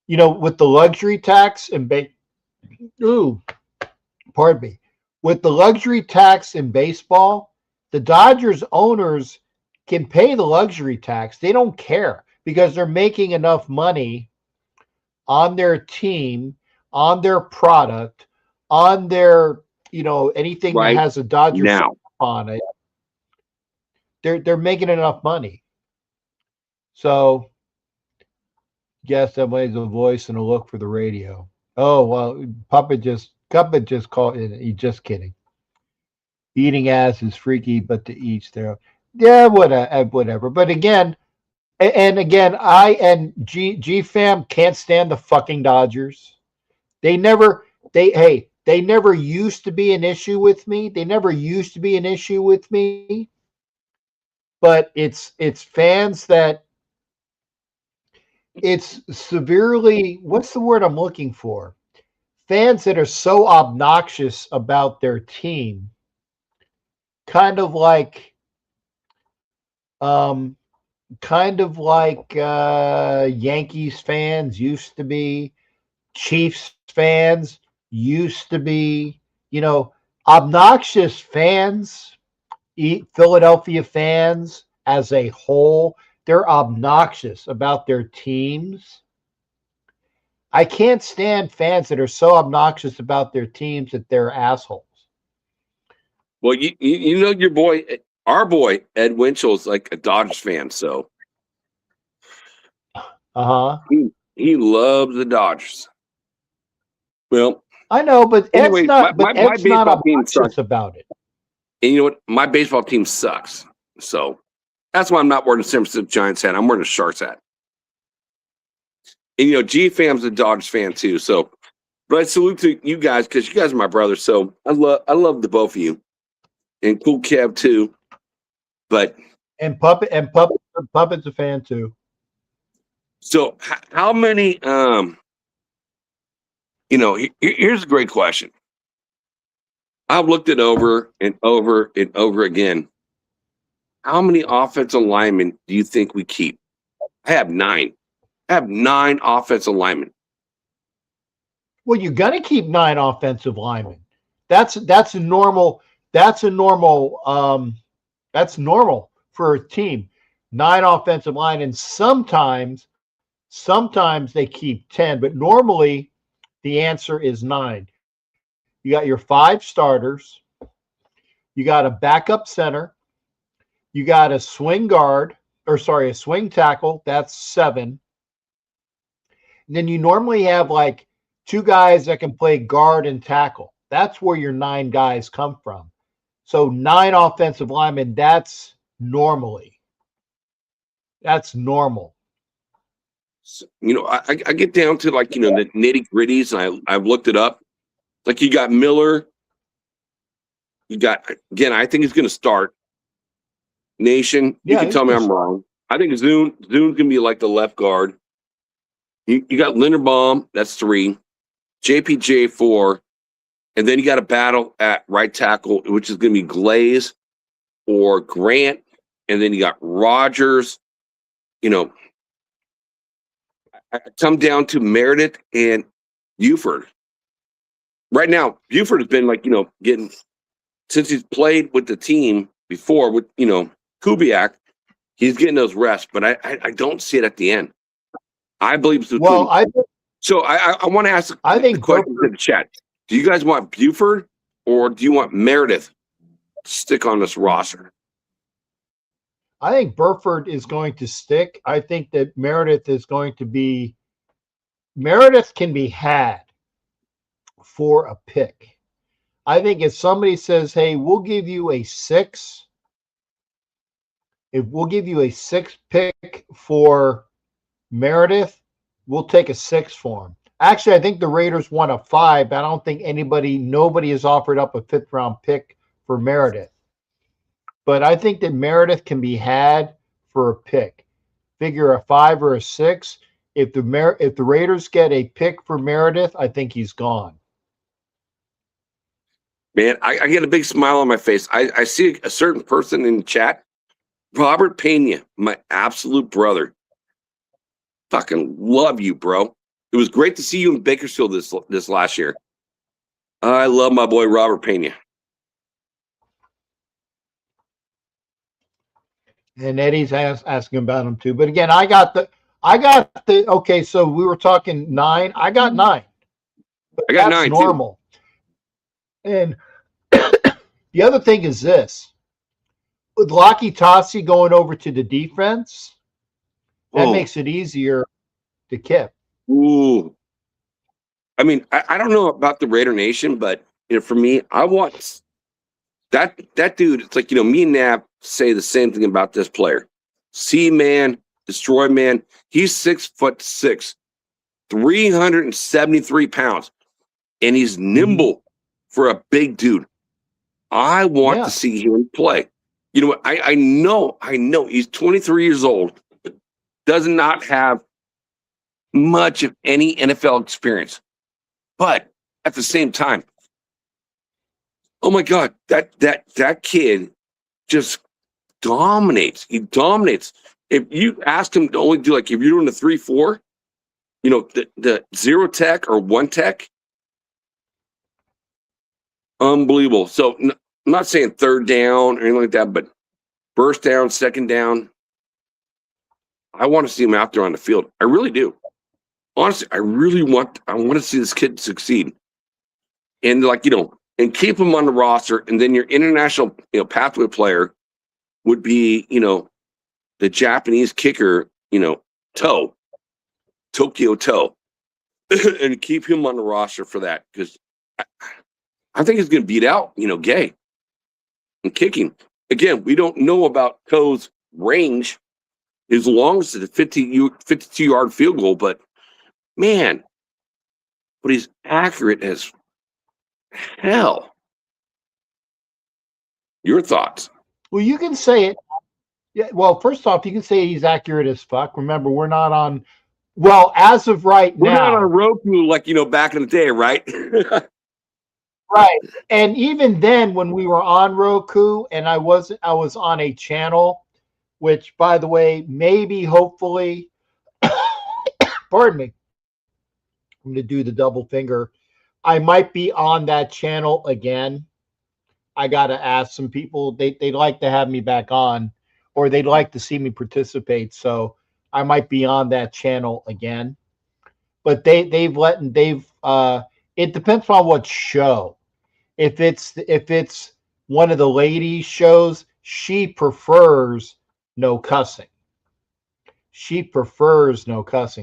with the luxury tax and pardon me, with the luxury tax in baseball, the Dodgers owners can pay the luxury tax. They don't care because they're making enough money on their team, on their product, on their, anything that Right has a Dodger now. on it. They're making enough money. So yes, that plays a voice and a look for the radio. Oh well, Cuppet just called in. He's just kidding. Eating ass is freaky, but to each their. Yeah, whatever. But again, and again, I and G fam can't stand the fucking Dodgers. They never used to be an issue with me. They never used to be an issue with me. But it's fans that it's severely, what's the word I'm looking for? Fans that are so obnoxious about their team, kind of like Yankees fans used to be, Chiefs fans used to be, obnoxious fans, Philadelphia fans as a whole, they're obnoxious about their teams. I can't stand fans that are so obnoxious about their teams that they're assholes. Well, you know your boy, our boy Ed Winchel's like a Dodgers fan, so he loves the Dodgers. Well, I know, but anyway, Ed's not. my Ed's not baseball team obnoxious sucks. about it. And you know what? My baseball team sucks. So that's why I'm not wearing a San Francisco Giants hat. I'm wearing a Sharks hat. And G-Fam's a Dodgers fan too. So, but I salute to you guys because you guys are my brothers. So I love the both of you, and Cool Kev too. But Puppet's a fan too. So how many? Here's a great question. I've looked it over and over and over again. How many offensive linemen do you think we keep? I have 9. I have 9 offensive linemen. Well, you're gonna keep 9 offensive linemen. That's normal. That's normal for a team. 9 offensive linemen. Sometimes they keep 10, but normally the answer is 9. You got your 5 starters. You got a backup center. You got a swing tackle. That's 7. And then you normally have like 2 guys that can play guard and tackle. That's where your 9 guys come from. So 9 offensive linemen, that's normal. So, I get down to the nitty gritties, and I've looked it up. Like you got Miller. You got, again, I think he's going to start. Nation, you can tell me I'm wrong. I think Zune's going to be like the left guard. You got Linderbaum, that's 3. JPJ 4. And then you got a battle at right tackle, which is going to be Glaze or Grant. And then you got Rogers. I come down to Meredith and Buford. Right now, Buford has been getting, since he's played with the team before with, Kubiak, he's getting those reps, but I don't see it at the end. I believe it's between. Well, I want to ask the question in the chat. Do you guys want Buford or do you want Meredith to stick on this roster? I think Burford is going to stick. I think that Meredith can be had for a pick. I think if somebody says, hey, we'll give you a 6, if we'll give you a 6 pick for Meredith, we'll take a 6 for him. Actually, I think the Raiders want a 5, but I don't think nobody has offered up a 5th round pick for Meredith. But I think that Meredith can be had for a pick. Figure a 5 or a 6. If the Raiders get a pick for Meredith, I think he's gone. Man, I get a big smile on my face. I see a certain person in the chat, Robert Pena, my absolute brother. Fucking love you, bro. It was great to see you in Bakersfield this last year. I love my boy Robert Pena. And Eddie's asking about him too. But again, I got the. Okay, so we were talking 9. I got 9. But I got that's 9 normal. And the other thing is this: with Laki Tassi going over to the defense, that makes it easier to kip. Ooh. I mean, I don't know about the Raider Nation, but for me, I want that dude. It's like, me and Nav say the same thing about this player. C-Man, Destroy Man. He's 6'6", 373 pounds, and he's nimble for a big dude. I want to see him play. You know what? I know he's 23 years old, does not have much of any NFL experience. But at the same time, oh my God, that kid just dominates. He dominates. If you ask him to only do, like, if you're doing the 3-4, the 0 tech or 1 tech, unbelievable. So I'm not saying third down or anything like that, but first down, second down, I want to see him out there on the field. I really do. Honestly, I want to see this kid succeed. And and keep him on the roster. And then your international, pathway player would be, the Japanese kicker, Tokyo Toe. And keep him on the roster for that. Because I think he's going to beat out, Gay and kicking. Again, we don't know about Toe's range as long as it's a 52-yard field goal, but man, but he's accurate as hell. Your thoughts? Well, you can say it. Yeah. Well, first off, you can say he's accurate as fuck. Remember, we're not on. Well, as of right We're now, not on Roku like back in the day, right? right. And even then, when we were on Roku, and I was on a channel, which, by the way, maybe, hopefully, pardon me, I'm going to do the double finger. I might be on that channel again. I got to ask some people. They'd like to have me back on, or they'd like to see me participate. So I might be on that channel again. But it depends on what show. If it's one of the ladies' shows, she prefers no cussing.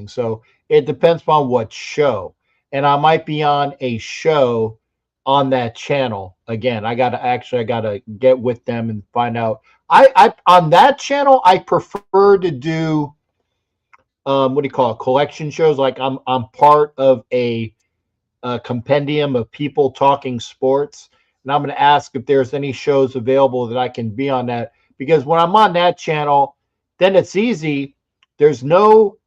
So it depends on what show. And I might be on a show on that channel again. I gotta get with them and find out. I on that channel, I prefer to do what do you call it? Collection shows. Like I'm part of a compendium of people talking sports, and I'm going to ask if there's any shows available that I can be on that, because when I'm on that channel, then it's easy. There's no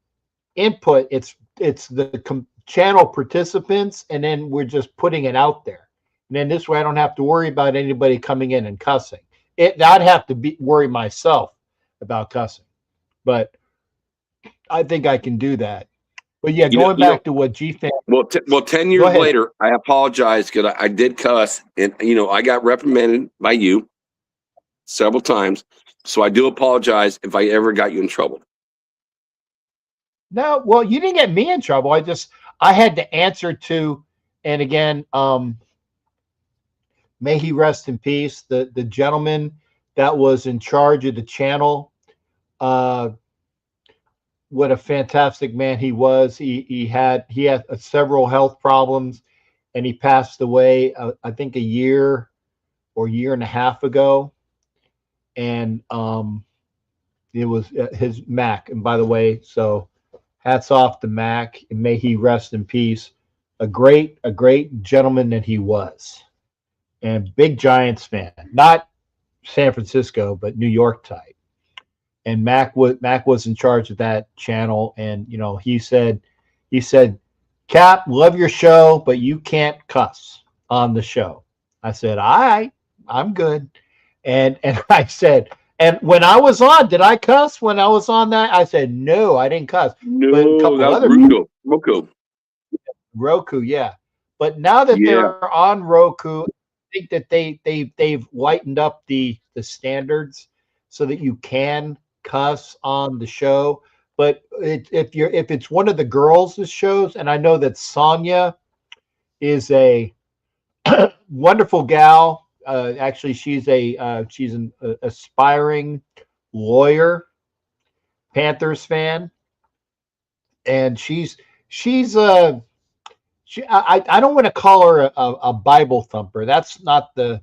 input. It's the channel participants, and then we're just putting it out there. And then this way, I don't have to worry about anybody coming in and cussing. I'd have to worry myself about cussing, but I think I can do that. But yeah, going back to what G-Fan. Well, 10 years later, I apologize because I did cuss, and I got reprimanded by you several times. So I do apologize if I ever got you in trouble. No, well, you didn't get me in trouble. I had to answer to, and again, may he rest in peace, the gentleman that was in charge of the channel. What a fantastic man he was. He had several health problems, and he passed away, I think, a year or year and a half ago. And it was his Mac. And by the way, so hats off to Mac, and may he rest in peace. A great gentleman that he was, and big Giants fan, not San Francisco, but New York type. And Mac was in charge of that channel, and he said, Cap, love your show, but you can't cuss on the show. I said, all right, I'm good. And I said, and when I was on, did I cuss when I was on that? I said, no, I didn't cuss. But a No, couple that was other Roku. Roku. Roku, yeah. But now that Yeah. they're on Roku, I think that they've lightened up the standards so that you can cuss on the show. But if it's one of the girls' shows, and I know that Sonya is a wonderful gal. Actually, she's an aspiring lawyer, Panthers fan, and she's I don't want to call her a Bible thumper. That's not the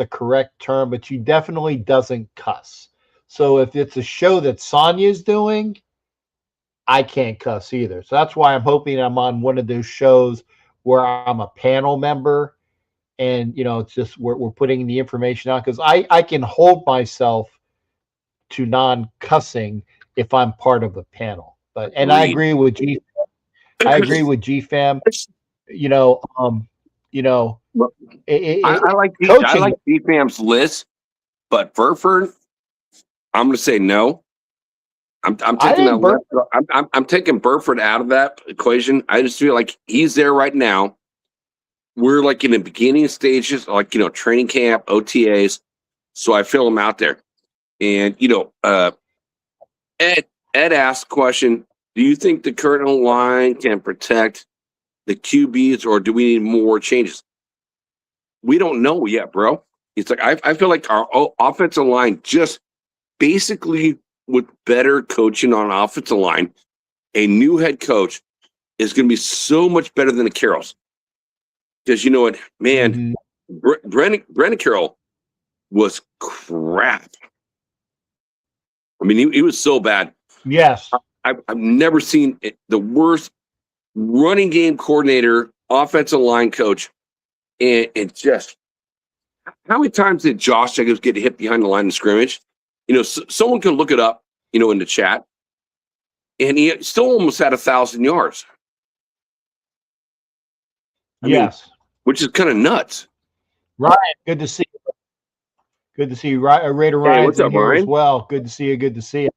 correct term, but she definitely doesn't cuss. So if it's a show that Sonya's doing, I can't cuss either. So that's why I'm hoping I'm on one of those shows where I'm a panel member, and it's just we're putting the information out, because I can hold myself to non-cussing if I'm part of a panel. But I agree with G. I agree with GFAM. I like GFAM's list, but Burford, I'm going to say no. I'm taking I'm taking Burford out of that equation. I just feel like he's there right now. We're like in the beginning stages, like training camp, OTAs. So I feel him out there. And Ed asked a question: do you think the current line can protect the QBs, or do we need more changes? We don't know yet, bro. It's like I feel like our offensive line, just basically with better coaching on offensive line, a new head coach is going to be so much better than the Carrolls. Because you know what, man, Brandon Carroll was crap. I mean, he was so bad. Yes. I've never seen the worst running game coordinator, offensive line coach, and just how many times did Josh Jacobs get hit behind the line of scrimmage? Someone can look it up, in the chat, and he still almost had 1,000 yards. I mean, which is kind of nuts. Ryan, good to see you. Good to see you. Raider Ryan's what's up, here Ryan? as well. Good to see you. Good to see you.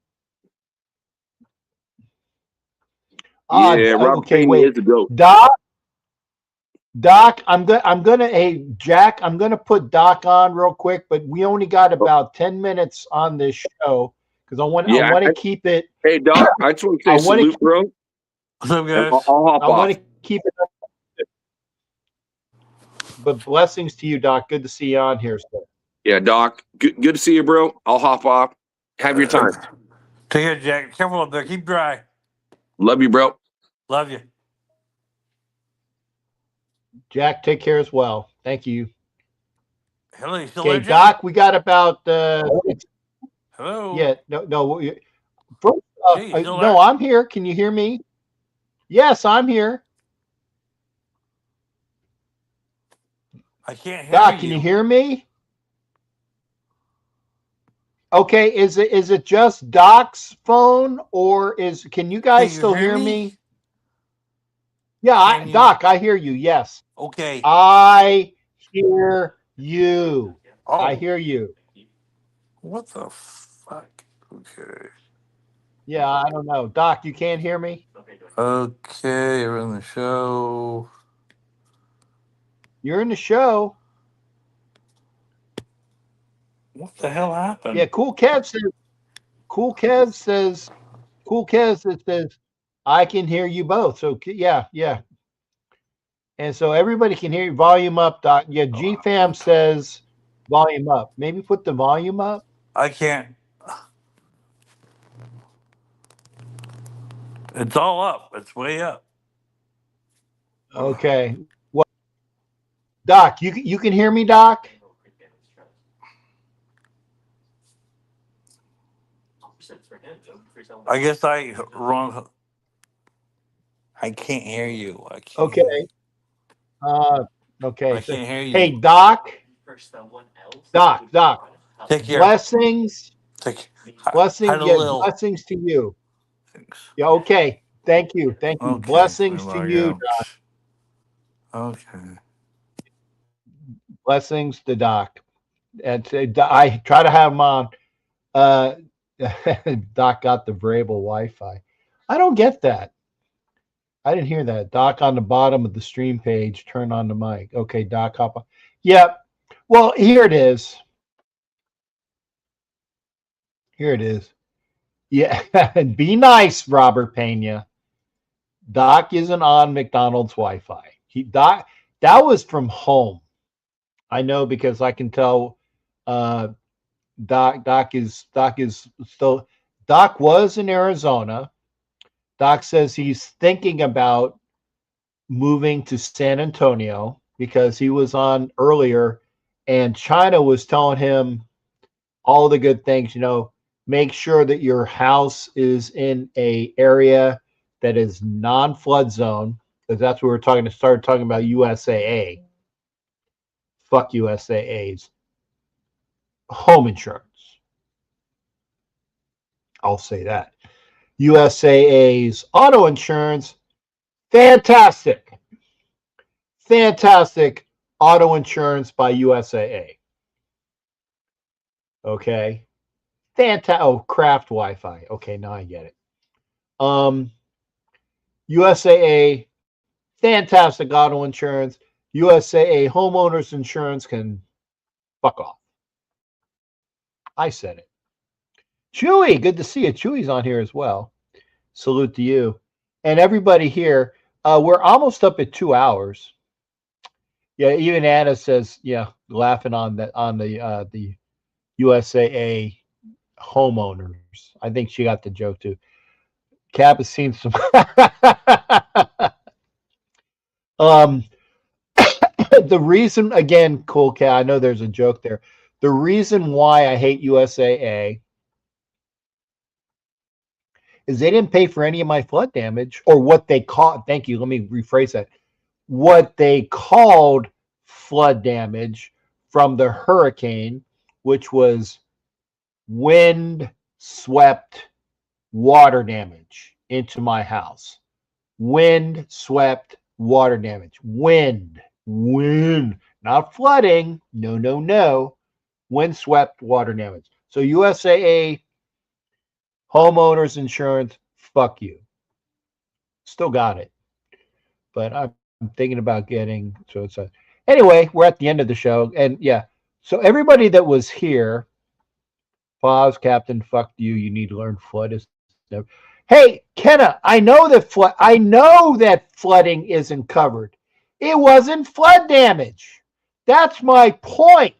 Yeah, okay, wait. Doc, I'm gonna. Hey, Jack, I'm gonna put Doc on real quick, but we only got about 10 minutes on this show because I want to keep it. Hey, Doc, I just want to say salute, bro. What's up, guys? I'll hop off. I want to keep it. But blessings to you, Doc. Good to see you on here, sir. Yeah, Doc. Good to see you, bro. I'll hop off. Have your time. Take care, Jack. Careful up there. Keep dry. Love you, bro. Love you. Jack, take care as well. Thank you. Hello, you still okay, there, Doc, we got about hello. Yeah, no. No, I'm here. Can you hear me? Yes, I'm here. I can't hear Doc, you. can you hear me? Okay, is it just Doc's phone, or can you guys still hear me? Yeah, Doc, I hear you. Yes. Okay. I hear you. Oh. I hear you. What the fuck? Okay. Yeah, I don't know. Doc, you can't hear me? Okay, you're in the show. You're in the show. What the hell happened? Yeah, Cool Kev says, I can hear you both. So yeah. And so everybody can hear you. Volume up, Doc. Yeah, GFAM says volume up. Maybe put the volume up. I can't. It's all up. It's way up. Okay. Well, Doc, you can hear me, Doc? I guess wrong. I can't hear you. Okay. Okay. I can't hear you. Hey, Doc. Doc. Take care. Blessings. Blessings. Yeah, Lil. blessings to you. Thanks. Yeah. Okay. Thank you. Okay. Blessings to you, Doc. Okay. Blessings to Doc. And I try to have him on. Doc got the Vrabel Wi-Fi. I don't get that. I didn't hear that. Doc on the bottom of the stream page, turn on the mic. Okay, Doc, hop on. Yep. Well, here it is. Here it is. Yeah. Be nice, Robert Pena. Doc isn't on McDonald's Wi-Fi. Doc, that was from home. I know because I can tell Doc is still Doc was in Arizona. Doc says he's thinking about moving to San Antonio because he was on earlier and China was telling him all the good things, make sure that your house is in a area that is non-flood zone, because that's what we're started talking about USAA. Fuck USAA's home insurance. I'll say that. USAA's auto insurance, fantastic. Fantastic auto insurance by USAA. Okay. Fantastic. Oh, Craft Wi-Fi. Okay, now I get it. USAA, fantastic auto insurance. USAA homeowners insurance can fuck off. I said it. Chewy, good to see you. Chewy's on here as well. Salute to you. And everybody here, we're almost up at 2 hours. Yeah, even Anna says, yeah, laughing on the USAA homeowners. I think she got the joke too. Cap has seen some the reason, again, cool cat, I know there's a joke there. The reason why I hate USAA is they didn't pay for any of my flood damage, or what they called, thank you, let me rephrase that, what they called flood damage from the hurricane, which was wind swept water damage into my house. Wind swept water damage. Wind, not flooding. No. Wind swept water damage. So USAA homeowners insurance, fuck you. Still got it. But I'm thinking about getting, so it's anyway, we're at the end of the show. And yeah, so everybody that was here, pause, Captain, fuck you. You need to learn flood is never. Hey, Kenna, I know that flooding isn't covered. It wasn't flood damage. That's my point.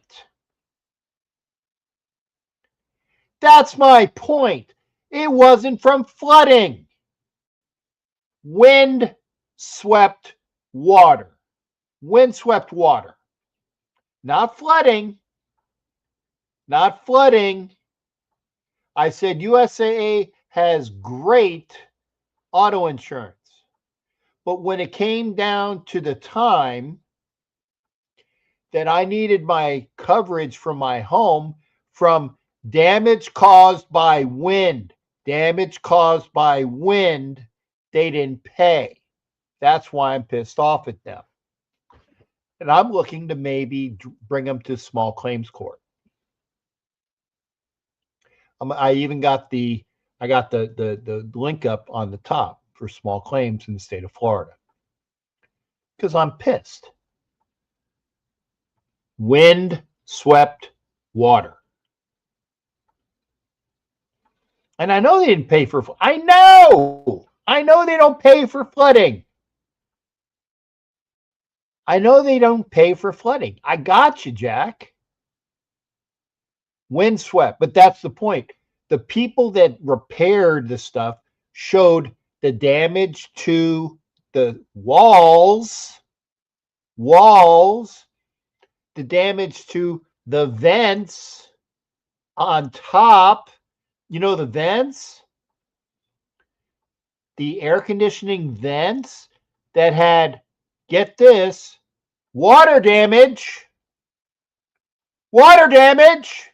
That's my point. It wasn't from flooding. Wind swept water. Wind swept water. Not flooding. Not flooding. I said USAA has great auto insurance. But when it came down to the time that I needed my coverage from my home from damage caused by wind, they didn't pay. That's why I'm pissed off at them. And I'm looking to maybe bring them to small claims court. I even got the link up on the top for small claims in the state of Florida because I'm pissed. Wind swept water. And I know they didn't pay for, I know they don't pay for flooding. I know they don't pay for flooding. I got you, Jack. Wind swept, but that's the point. The people that repaired the stuff showed the damage to the walls, the damage to the vents on top. You know the vents? The air conditioning vents that had, get this, water damage. Water damage.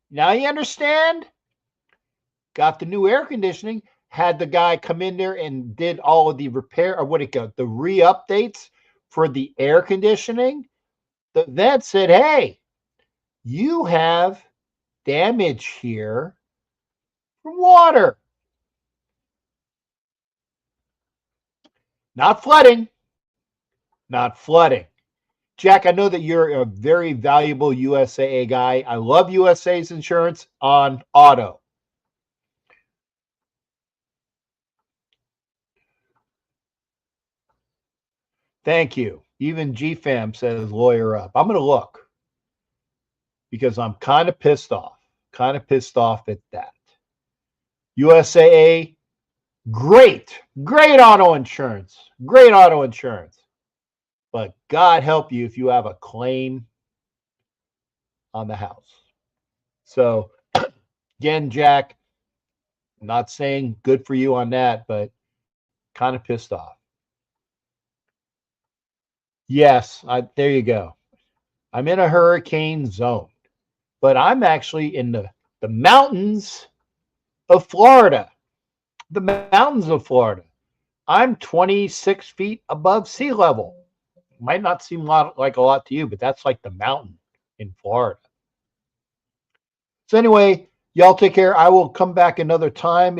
Now you understand? Got the new air conditioning. had the guy come in there and did all of the repair, or what it go, the re-updates for the air conditioning. The vet said, hey, you have damage here from water. Not flooding. Not flooding. Jack, I know that you're a very valuable USAA guy. I love USA's insurance on auto. Thank you. Even GFAM says lawyer up. I'm going to look because I'm kind of pissed off. Kind of pissed off at that. USAA, great auto insurance. Great auto insurance. But God help you if you have a claim on the house. So, again, Jack, not saying good for you on that, but kind of pissed off. Yes, there you go. I'm in a hurricane zone, but I'm actually in the mountains of Florida. The mountains of Florida. I'm 26 feet above sea level. Might not seem like a lot to you, but that's like the mountain in Florida. So anyway, y'all take care. I will come back another time.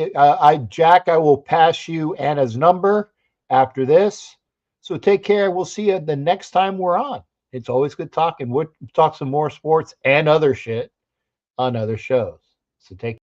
Jack, I will pass you Anna's number after this. So take care. We'll see you the next time we're on. It's always good talking. We'll talk some more sports and other shit on other shows. So take care.